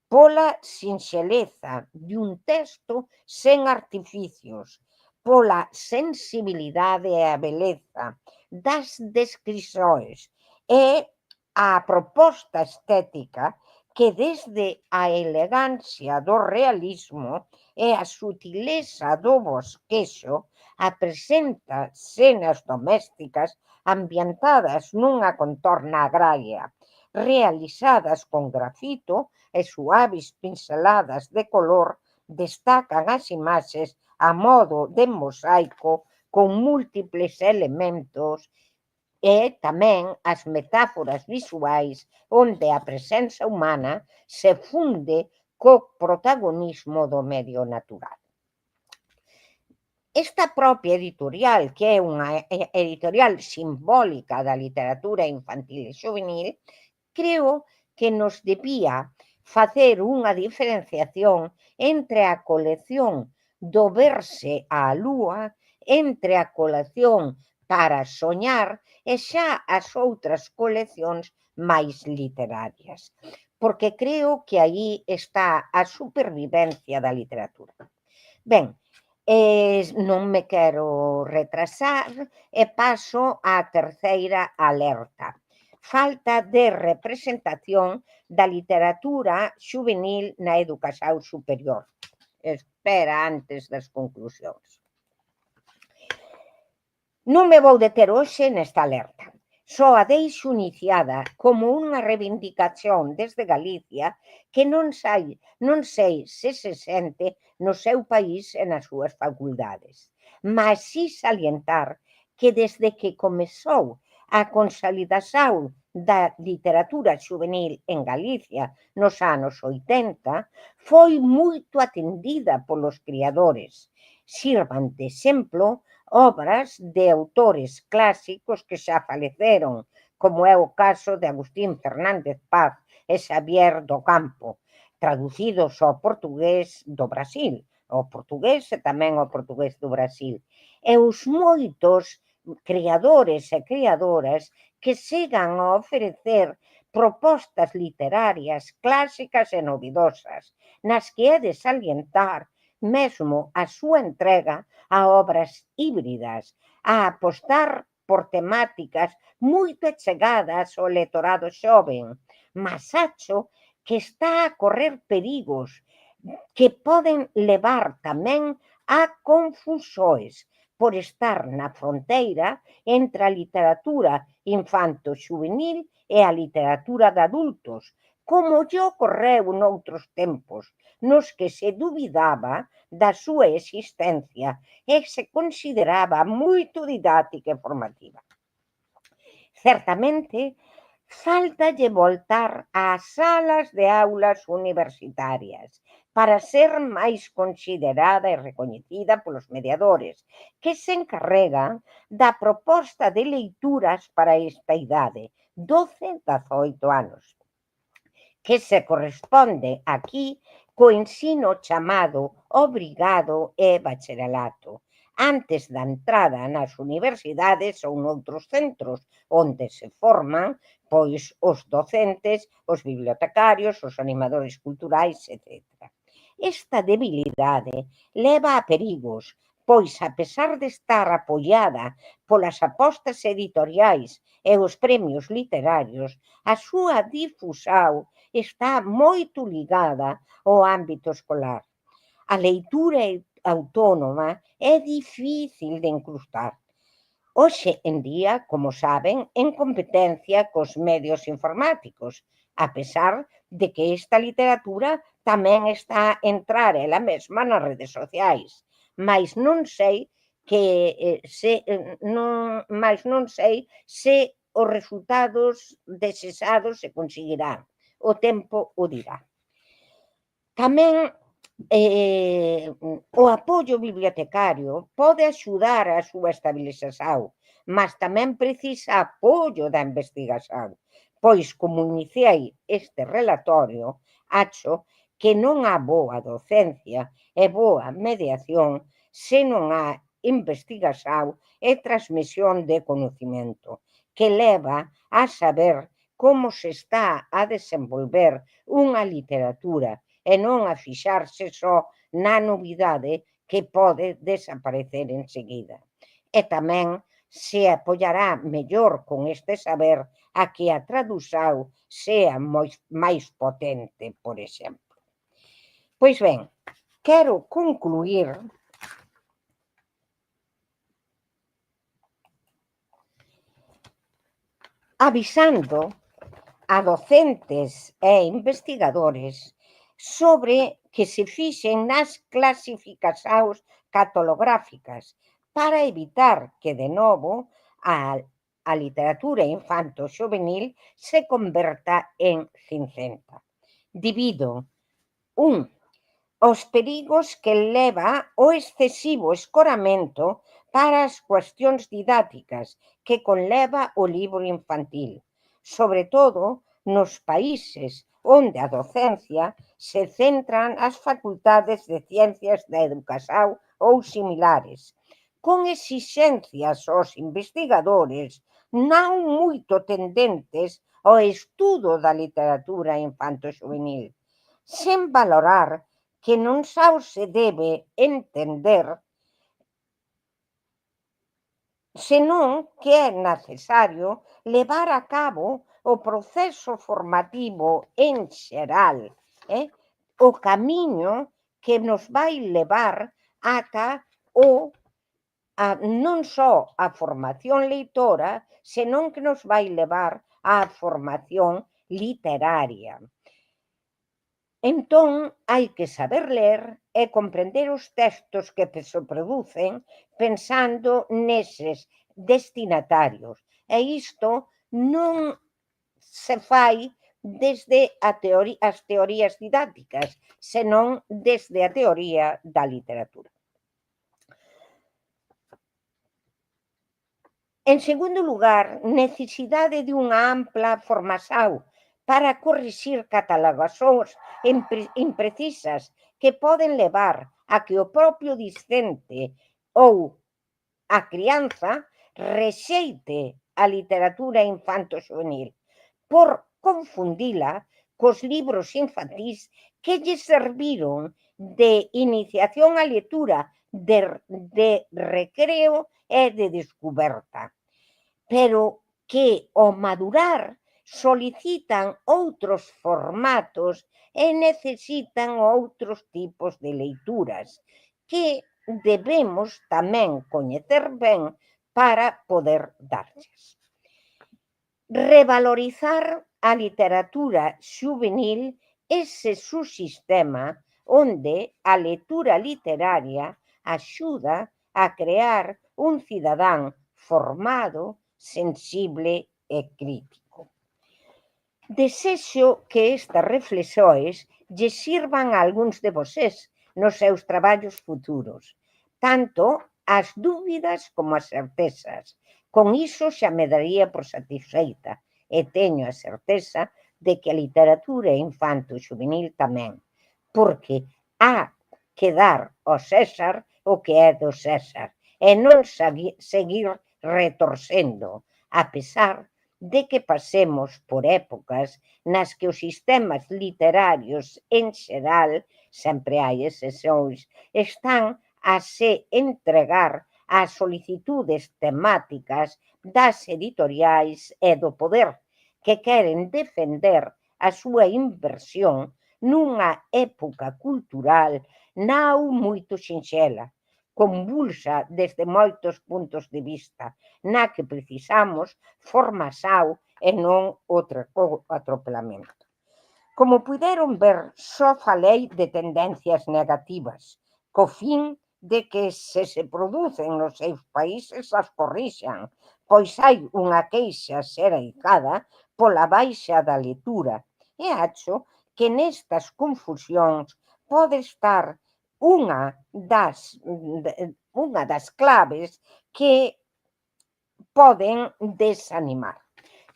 Speaker 3: pola sinxeleza dun texto sen artificios, pola sensibilidade e a beleza das descricións e a proposta estética que desde a elegancia do realismo e a sutileza do bosquexo apresenta cenas domésticas ambientadas nunha contorna agraria, realizadas con grafito e suaves pinceladas de color destacan as imaxes a modo de mosaico con múltiples elementos e tamén as metáforas visuais onde a presenza humana se funde co protagonismo do medio natural. Esta propia editorial, que é unha editorial simbólica da literatura infantil e xuvenil, creo que nos debía facer unha diferenciación entre a colección do Verse á Lúa, entre a colección Para soñar e xa as outras coleccións máis literarias. porque creo que aí está a supervivencia da literatura. Ben, non me quero retrasar e paso á terceira alerta. Falta de representación da literatura xuvenil na educación superior. Espera antes das conclusións. Non me vou deter hoxe nesta alerta. Só a deixo iniciada como unha reivindicación desde Galicia que non sei se se sente no seu país e nas súas facultades, mas si salientar que desde que comezou a consolidación da literatura xuvenil en Galicia nos anos 80 foi moito atendida polos criadores. Sirvan de exemplo obras de autores clásicos que xa faleceron, como é o caso de Agustín Fernández Paz e Xavier do Campo, traducidos ao portugués do Brasil, ao portugués e tamén ao portugués do Brasil. E os moitos creadores e creadoras que chegan a ofrecer propostas literarias clásicas e novidosas, nas que é de salientar mesmo a súa entrega a obras híbridas, a apostar por temáticas moito achegadas ao electorado xoven, mas acho que está a correr perigos que poden levar tamén a confusões por estar na fronteira entre a literatura infanto-xuvenil e a literatura de adultos, como lle ocorreu noutros tempos, nos que se dubidaba da súa existencia e se consideraba moito didáctica e formativa. Certamente, faltalle voltar ás salas de aulas universitarias para ser máis considerada e recoñecida polos mediadores, que se encarregan da proposta de leituras para esta idade, 12-18 anos, que se corresponde aquí co ensino chamado obrigado e bacharelato, antes da entrada nas universidades ou noutros centros onde se forman pois os docentes, os bibliotecarios, os animadores culturais, etc. Esta debilidade leva a perigos, pois a pesar de estar apoiada polas apostas editoriais e os premios literarios, a súa difusão está moito ligada ao ámbito escolar. A leitura autónoma é difícil de incrustar. Hoxe en día, como saben, en competencia cos medios informáticos, a pesar de que esta literatura tamén está a entrar ela mesma nas redes sociais, mas non sei se os resultados desexados se conseguirán. O tempo o dirá. Tamén o apoio bibliotecario pode axudar a súa estabilización, mas tamén precisa apoio da investigación, pois como iniciei este relatorio, acho que non há boa docencia e boa mediación se non há investigación e transmisión de conocimento, que leva a saber como se está a desenvolver unha literatura e non a fixarse só na novidade que pode desaparecer enseguida. E tamén se apoiará mellor con este saber a que a tradución sea máis potente, por exemplo. Pois ben, quero concluir avisando a docentes e investigadores sobre que se fixen nas clasificacións catalográficas para evitar que, de novo, a literatura infanto-xuvenil se converta en cincenta. Divido, os perigos que leva o excesivo escoramento para as cuestións didácticas que conleva o libro infantil, sobre todo nos países onde a docencia se centran as facultades de ciencias da educación ou similares, con exixencias aos investigadores non moito tendentes o estudo da literatura infanto-xuvenil, sen valorar que non só se debe entender, senón que é necesario levar a cabo o proceso formativo en xeral, o camiño que nos vai levar ata non só a formación leitora, senón que nos vai levar á formación literaria. Entón, hai que saber ler e comprender os textos que se producen pensando neses destinatarios. E isto non se fai desde as teorías didácticas, senón desde a teoría da literatura. En segundo lugar, necesidade de unha ampla formación para corrixir catalogacións imprecisas que poden levar a que o propio discente ou a crianza rexeite a literatura infanto-xuvenil por confundila cos libros infantís que lle serviron de iniciación á lectura, de recreo e de descoberta, pero que ao madurar solicitan outros formatos e necesitan outros tipos de leituras que debemos tamén coñecer ben para poder darlles. Revalorizar a literatura xuvenil, ese subsistema onde a lectura literaria axuda a crear un cidadán formado, sensible e crítico. Desexo que estas reflexións lle sirvan a algúns de vosés nos seus traballos futuros, tanto as dúbidas como as certezas. Con iso xa me daría por satisfeita e teño a certeza de que a literatura infanto-xuvenil tamén, porque há que dar ao César o que é do César e non seguir retorcendo, a pesar de que pasemos por épocas nas que os sistemas literarios en xeral, sempre hai excepcións, están a se entregar ás solicitudes temáticas das editoriais e do poder, que queren defender a súa inversión nunha época cultural non moito sinxela, convulsa desde moitos puntos de vista, na que precisamos formación e non outro atropelamento. Como puderon ver, só falei de tendencias negativas, co fin de que se producen nos seus países as corrixan, pois hai unha queixa xeneralizada pola baixa da lectura, e acho que nestas confusións pode estar unha das claves que poden desanimar.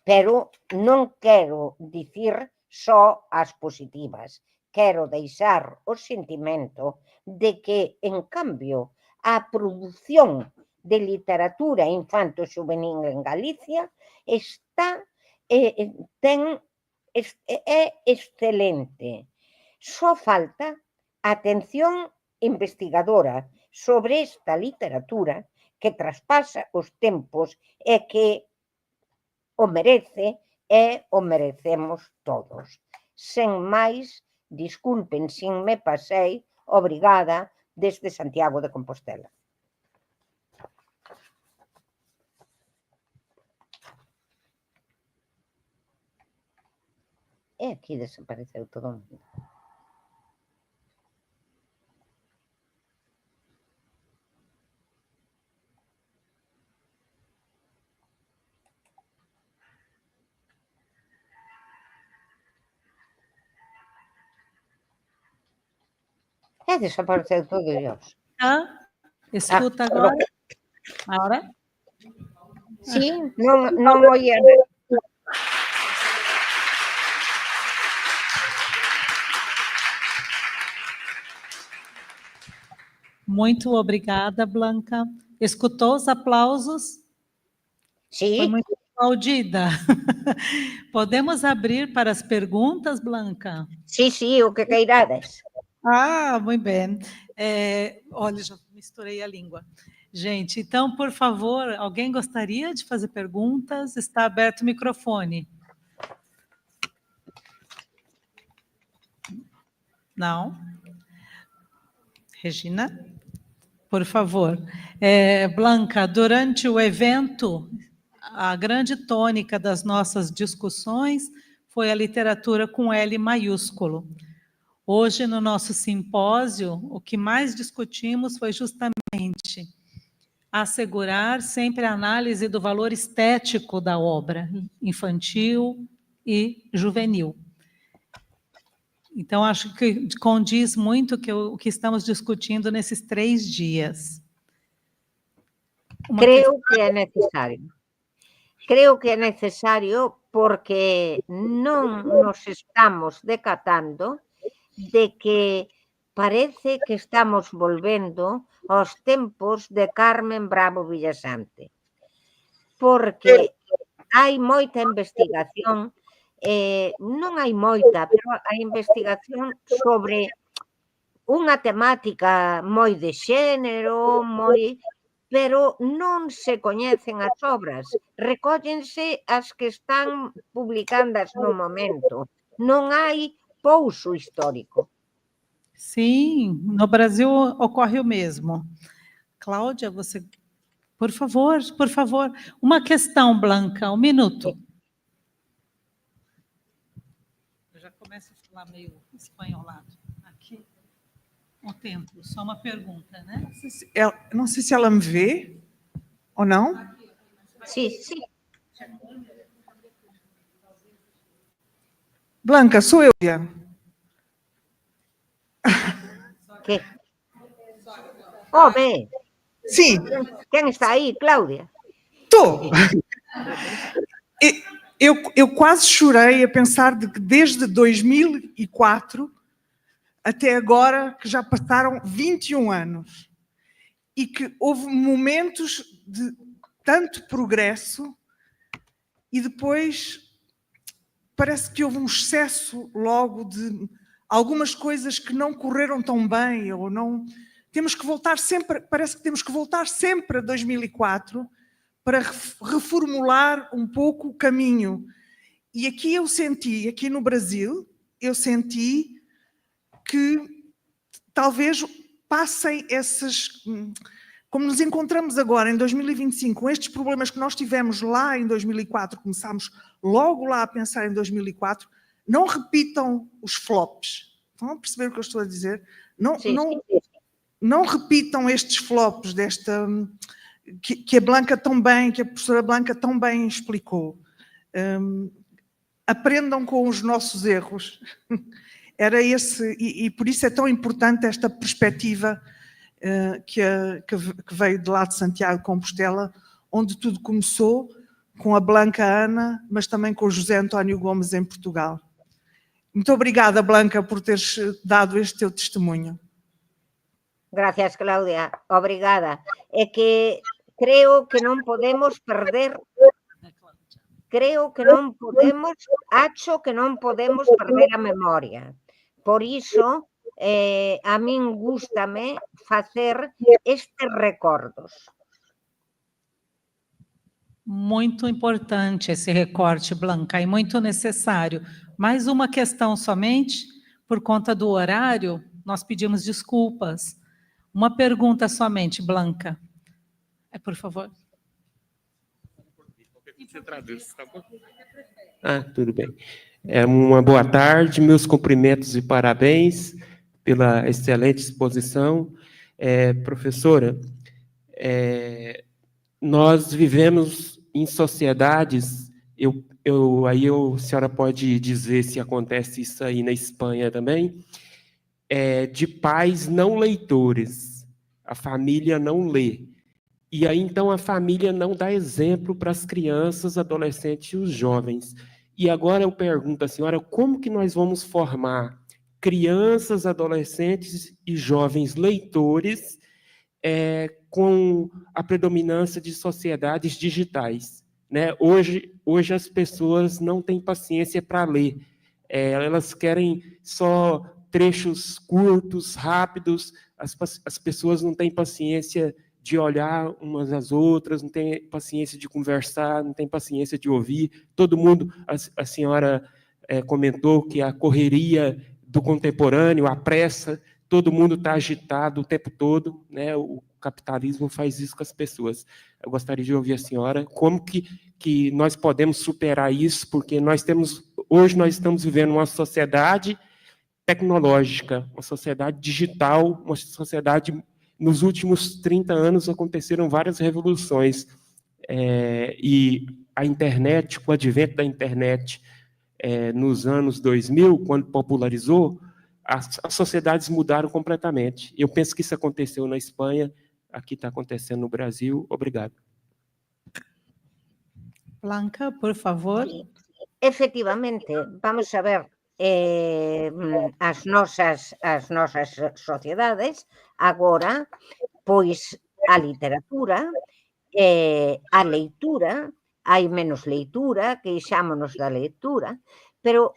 Speaker 3: Pero non quero dicir só as positivas, quero deixar o sentimento de que, en cambio, a produción de literatura infanto-xuvenil en Galicia é excelente. Só falta atención investigadora sobre esta literatura que traspasa os tempos e que o merece e o merecemos todos. Sen máis, disculpen sin me pasei, obrigada desde Santiago de Compostela. E aquí desapareceu todo o mundo. E desapareceu todo, Dios.
Speaker 2: Escuta agora. Agora?
Speaker 3: Sí, non oía.
Speaker 2: Muito obrigada, Blanca. Escutou os aplausos?
Speaker 3: Sí,
Speaker 2: Claudida, podemos abrir para as perguntas, Blanca?
Speaker 3: Sí, sí, o que queirades.
Speaker 2: Ah, muito bem. Olha, já misturei a língua. Gente, então, por favor, alguém gostaria de fazer perguntas? Está aberto o microfone. Não? Regina? Por favor. Blanca, durante o evento, a grande tônica das nossas discussões foi a literatura com L maiúsculo. Hoje, no nosso simpósio, o que mais discutimos foi justamente assegurar sempre a análise do valor estético da obra, infantil e juvenil. Então, acho que condiz muito o que estamos discutindo nesses 3 dias.
Speaker 3: Creo que é necesario. Creo que é necesario porque non nos estamos decatando de que parece que estamos volvendo aos tempos de Carmen Bravo Villasante. Porque hai moita investigación, non hai moita, pero hai investigación sobre unha temática moi de xénero, pero non se coñecen as obras, recóllense as que están publicadas no momento, non hai pouso histórico.
Speaker 2: Sim, no Brasil ocorre o mesmo. Cláudia, você, por favor, uma questão, Blanca, 1 minuto. Eu já começo a falar meio espanholado. Aqui, o tempo, só uma pergunta, né?
Speaker 4: Não sei se ela me vê ou não.
Speaker 3: Sí, sí.
Speaker 4: Blanca, sou eu.
Speaker 3: Que? Home,
Speaker 4: Sim,
Speaker 3: quen está aí, Cláudia?
Speaker 4: estou. Eu quase chorei a pensar de que desde 2004 até agora, que já passaram 21 anos, e que houve momentos de tanto progresso e depois parece que houve um excesso logo de algumas coisas que não correram tão bem, ou não... Temos que voltar sempre, parece que temos que voltar sempre a 2004 para reformular um pouco o caminho. E aqui eu senti, aqui no Brasil, eu senti que talvez passem essas... Como nos encontramos agora, em 2025, com estes problemas que nós tivemos lá em 2004, começámos logo lá a pensar em 2004, não repitam os flops. Estão a perceber o que eu estou a dizer? Não repitam estes flops desta... Que a Blanca tão bem, que a professora Blanca tão bem explicou. Aprendam com os nossos erros. Era esse, e por isso é tão importante esta perspectiva que veio de lá de Santiago de Compostela, onde tudo começou com a Blanca Ana, mas também com o José António Gomes em Portugal. Muito obrigada, Blanca, por teres dado este teu testemunho.
Speaker 3: Gracias, Cláudia. Obrigada. É que creo que non podemos perder, acho que non podemos perder a memoria. Por iso, a min gústame facer estes recordos.
Speaker 2: Muito importante esse recorte, Blanca, e muito necessário. Mais uma questão somente, por conta do horário, nós pedimos desculpas. Uma pergunta somente, Blanca. Por favor.
Speaker 5: Você traduz, tá bom? Tudo bem. Uma boa tarde, meus cumprimentos e parabéns pela excelente exposição. Professora, nós vivemos em sociedades, a senhora pode dizer se acontece isso aí na Espanha também, de pais não leitores, a família não lê. E aí, então, a família não dá exemplo para as crianças, adolescentes e os jovens. E agora eu pergunto à senhora, como que nós vamos formar crianças, adolescentes e jovens leitores com a predominância de sociedades digitais, né? Hoje as pessoas não têm paciência para ler. Elas querem só trechos curtos, rápidos. As pessoas não têm paciência de olhar umas às outras, não têm paciência de conversar, não têm paciência de ouvir. Todo mundo, a senhora comentou que a correria do contemporâneo, a pressa, todo mundo está agitado o tempo todo, né? O capitalismo faz isso com as pessoas. Eu gostaria de ouvir a senhora como que nós podemos superar isso, porque hoje nós estamos vivendo uma sociedade tecnológica, uma sociedade digital, uma sociedade. Nos últimos 30 anos aconteceram várias revoluções, e a internet, com o advento da internet, nos anos 2000, quando popularizou, as sociedades mudaram completamente. Eu penso que isso aconteceu na Espanha, aqui está acontecendo no Brasil. Obrigado.
Speaker 2: Blanca, por favor.
Speaker 3: Efectivamente, vamos a ver, as nosas sociedades agora, pois a literatura, a leitura, hai menos leitura, queixámonos da leitura, pero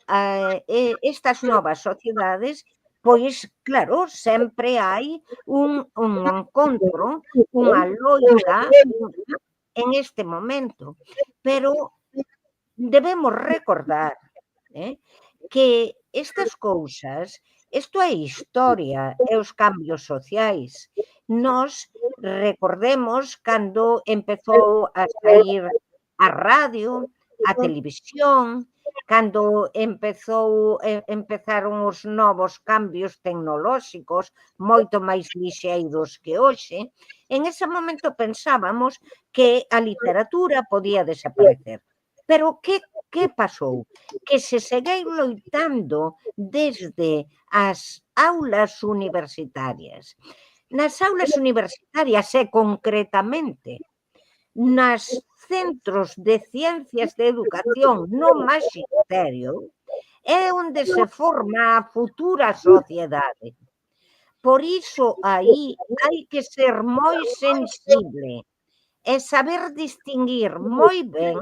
Speaker 3: estas novas sociedades, pois, claro, sempre hai un encontro, unha loita en este momento, pero debemos recordar que estas cousas, isto é historia, é os cambios sociais. Nós recordemos cando empezou a sair a radio, a televisión, cando empezaron os novos cambios tecnolóxicos, moito máis lixeiros que hoxe. En ese momento pensábamos que a literatura podía desaparecer. Pero que pasou? Que se seguiu loitando desde as aulas universitarias. Nas aulas universitarias e concretamente nas centros de ciencias de educación no maxisterio é onde se forma a futura sociedade. Por iso aí hai que ser moi sensible e saber distinguir moi ben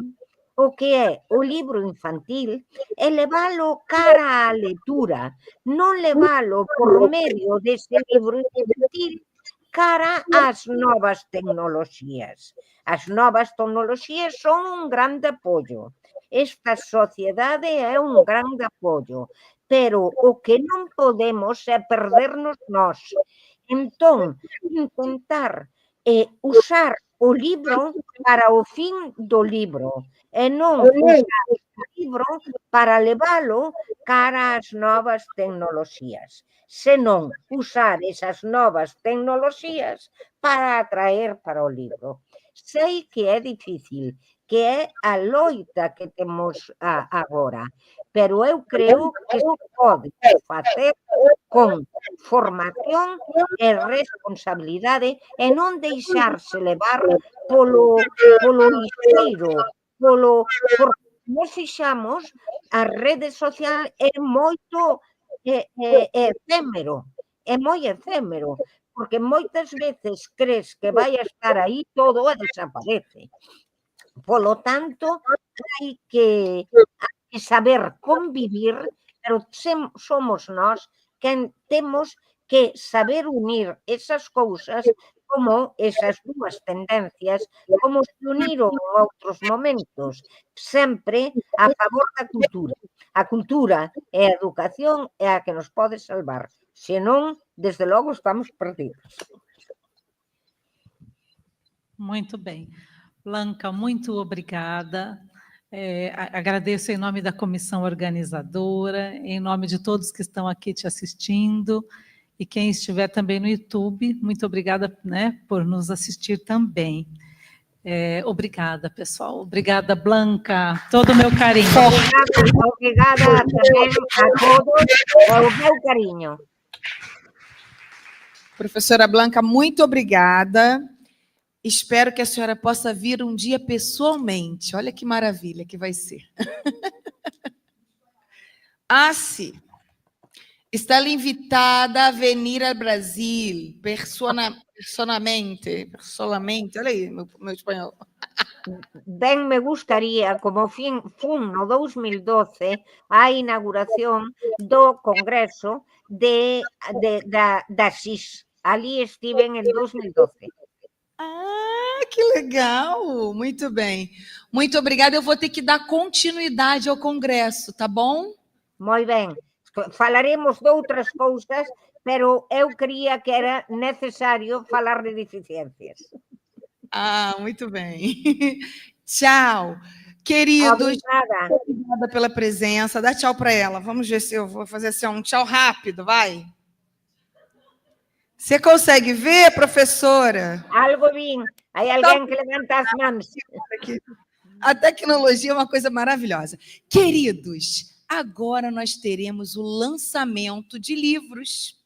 Speaker 3: o que é o libro infantil e levalo cara á lectura, non levalo por medio dese libro infantil cara ás novas tecnoloxías. As novas tecnoloxías son un grande apoio. Esta sociedade é un grande apoio, pero o que non podemos é perdernos nós. Entón, intentar usar o libro para o fin do libro e non usar o libro para levalo cara ás novas tecnoloxías, senón usar esas novas tecnoloxías para atraer para o libro. Sei que é difícil, que é a loita que temos agora, pero eu creo que se pode facer con formación e responsabilidade e non deixarse levar polo lixeiro, porque nos fixamos, a rede social é moito efémero, é moi efémero, porque moitas veces crees que vai a estar aí todo e desaparece. Polo tanto, hai que saber convivir, pero somos nós quen temos que saber unir esas cousas como esas dúas tendencias, como se uniron en outros momentos, sempre a favor da cultura. A cultura e a educación é a que nos pode salvar, senón, desde logo, estamos perdidos.
Speaker 2: Muito bem. Blanca, muito obrigada. Agradeço em nome da comissão organizadora, em nome de todos que estão aqui te assistindo e quem estiver também no YouTube, muito obrigada, né, por nos assistir também. Obrigada, pessoal. Obrigada, Blanca. Todo o meu carinho.
Speaker 3: Obrigada também a todos. O meu carinho.
Speaker 1: Professora Blanca, muito obrigada. Espero que a senhora possa vir um dia pessoalmente. Olha que maravilha que vai ser. Sim. Está invitada a venir ao Brasil, personalmente. Olha aí, meu espanhol.
Speaker 3: Ben me gustaría, como fun no 2012, a inauguración do Congreso da SIS. Ali estiven en 2012.
Speaker 1: Ah, que legal! Muito bem. Muito obrigada. Eu vou ter que dar continuidade ao congresso, tá bom?
Speaker 3: Moi ben. Falaremos de outras cousas, pero eu quería que era necesario falar de deficiencias.
Speaker 1: Ah, muito bem. Tchau. Queridos,
Speaker 3: Obrigada.
Speaker 1: obrigada pela presença. Dá tchau para ela. Vamos ver se eu vou fazer assim, um tchau rápido, vai. Você consegue ver, professora?
Speaker 3: Algo vin. Hai alguén que levanta as mans.
Speaker 1: A tecnologia é uma coisa maravilhosa. Queridos, agora nós teremos o lançamento de livros.